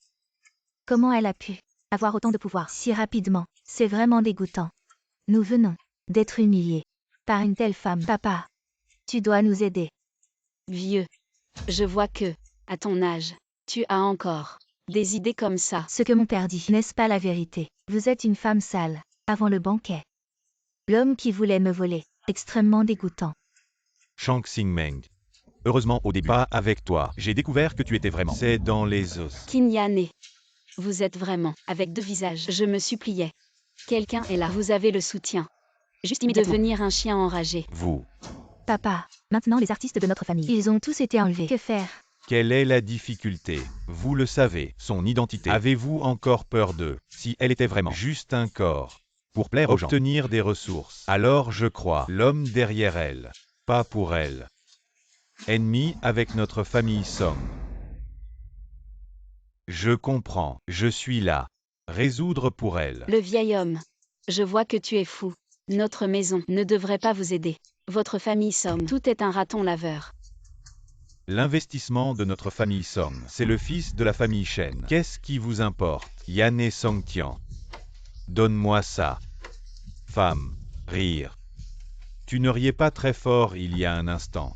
C: comment elle a pu avoir autant de pouvoir si rapidement? C'est vraiment dégoûtant. Nous venons d'être humiliés par une telle femme. Papa, tu dois nous aider.
D: Vieux. Je vois que, à ton âge, tu as encore des idées comme ça.
C: Ce que mon père dit, n'est-ce pas la vérité? Vous êtes une femme sale, avant le banquet. L'homme qui voulait me voler, extrêmement dégoûtant.
B: Shang Xingmeng. Heureusement au début, pas avec toi. J'ai découvert que tu étais vraiment. C'est dans les os.
D: Qin Yane. Vous êtes vraiment avec 2 visages. Je me suppliais. Quelqu'un est là. Vous avez le soutien.
C: Juste immédiatement.
D: Devenir un chien enragé.
B: Vous.
C: Papa, maintenant les artistes de notre famille, ils ont tous été enlevés. Que faire?
B: Quelle est la difficulté? Vous le savez, son identité. Avez-vous encore peur d'eux? Si elle était vraiment juste un corps pour plaire aux gens, obtenir des ressources, alors je crois l'homme derrière elle, pas pour elle. Ennemi avec notre famille Song. Je comprends, je suis là. Résoudre pour elle.
D: Le vieil homme. Je vois que tu es fou. Notre maison ne devrait pas vous aider. Votre famille Song. Tout est un raton laveur.
B: L'investissement de notre famille Song, c'est le fils de la famille Shen. Qu'est-ce qui vous importe? Yane Songtian. Donne-moi ça. Femme. Rire. Tu ne riais pas très fort il y a un instant.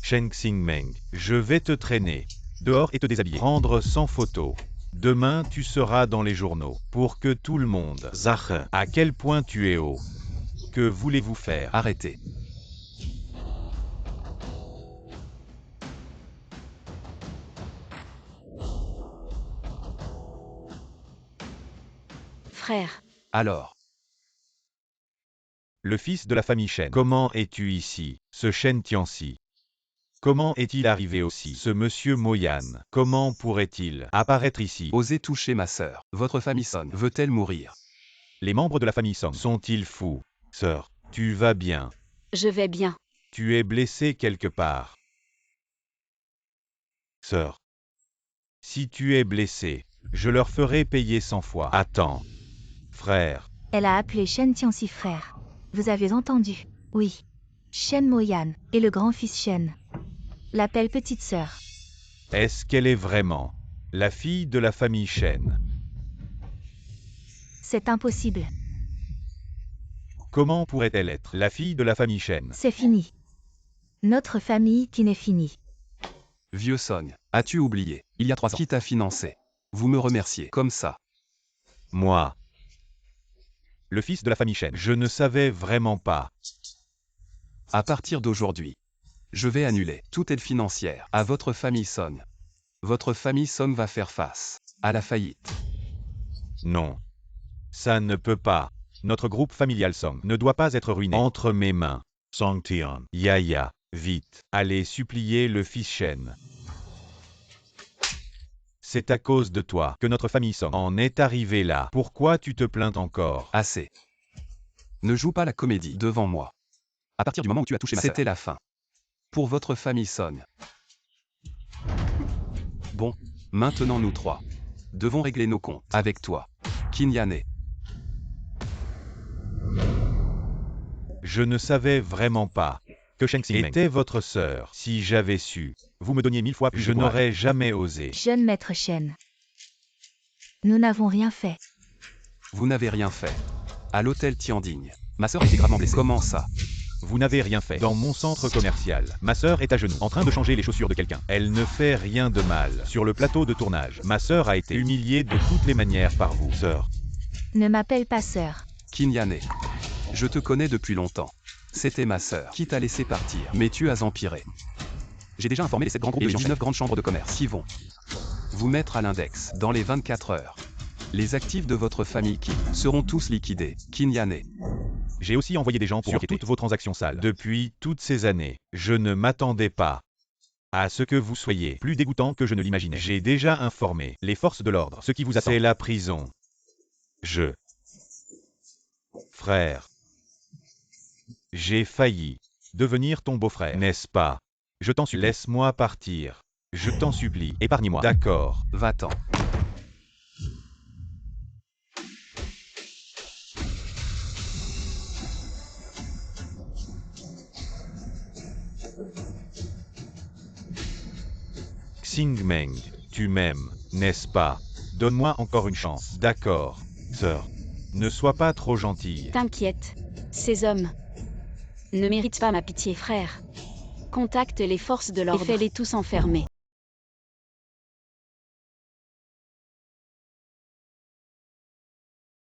B: Shen Xingmeng, je vais te traîner dehors et te déshabiller. Prendre 100 photos. Demain, tu seras dans les journaux pour que tout le monde sache à quel point tu es haut. Que voulez-vous faire?
A: Arrêtez.
D: Frère.
A: Alors,
B: Le fils de la famille Shen. Comment es-tu ici, ce Shen Tianxi? Comment est-il arrivé aussi? Ce monsieur Moyan, comment pourrait-il apparaître ici?
A: osez toucher ma sœur. Votre famille Song veut-elle mourir?
B: Les membres de la famille Song sont-ils fous? Sœur, tu vas bien?
D: Je vais bien.
B: Tu es blessé quelque part? Sœur. Si tu es blessé, je leur ferai payer 100 fois. Attends. Frère.
C: Elle a appelé Shen Tianxi frère. Vous avez entendu? Oui. Shen Moyan, et le grand-fils Shen. L'appelle petite sœur.
B: Est-ce qu'elle est vraiment la fille de la famille Shen?
C: C'est impossible.
B: Comment pourrait-elle être la fille de la famille Shen?
C: C'est fini. Notre famille qui n'est finie.
A: Vieux Song, as-tu oublié? Il y a 3 ans. Qui t'a financé? Vous me remerciez comme ça.
B: Moi. Le fils de la famille Shen. Je ne savais vraiment pas.
A: À partir d'aujourd'hui, je vais annuler toute aide financière à votre famille Song. Votre famille Song va faire face à la faillite.
B: Non. Ça ne peut pas. Notre groupe familial Song ne doit pas être ruiné. Entre mes mains. Song Tian. Yaya. Vite. Allez supplier le fils Shen. C'est à cause de toi que notre famille Song en est arrivée là. Pourquoi tu te plains encore?
A: Assez. Ne joue pas la comédie devant moi. À partir du moment où tu as touché ma sœur, c'était la fin. Pour votre famille Song. Bon, maintenant nous 3 devons régler nos comptes avec toi, Qin Yane.
B: Je ne savais vraiment pas que Shen Xingmeng était votre sœur. Si j'avais su, vous me donniez 1000 fois plus. Je n'aurais jamais osé.
C: Jeune maître Shen. Nous n'avons rien fait.
A: Vous n'avez rien fait. À l'hôtel Tiandigne, ma sœur était gravement blessée. Comment ça?
B: Vous n'avez rien fait. Dans mon centre commercial, ma sœur est à genoux, en train de changer les chaussures de quelqu'un. Elle ne fait rien de mal. Sur le plateau de tournage, ma sœur a été humiliée de toutes les manières par vous. Sœur.
C: Ne m'appelle pas sœur.
A: Qin Yane. Je te connais depuis longtemps. C'était ma sœur qui t'a laissé partir, mais tu as empiré. J'ai déjà informé les 7 grands groupes et les 19 grandes chambres de commerce qui vont vous mettre à l'index dans les 24 heures. Les actifs de votre famille Qin seront tous liquidés, Qin Yane.
B: J'ai aussi envoyé des gens pour enquêter toutes vos transactions sales. Depuis toutes ces années, je ne m'attendais pas à ce que vous soyez plus dégoûtant que je ne l'imaginais. J'ai déjà informé les forces de l'ordre. Ce qui vous attend, c'est la prison. Frère. J'ai failli devenir ton beau-frère, n'est-ce pas? Je t'en supplie. Laisse-moi partir. Je t'en supplie. Épargne-moi. D'accord.
A: Va-t'en.
B: Xingmeng, tu m'aimes, n'est-ce pas? Donne-moi encore une chance. D'accord, sœur. Ne sois pas trop gentille.
D: T'inquiète. Ces hommes ne méritent pas ma pitié, frère. Contacte les forces de l'ordre et fais-les tous enfermer.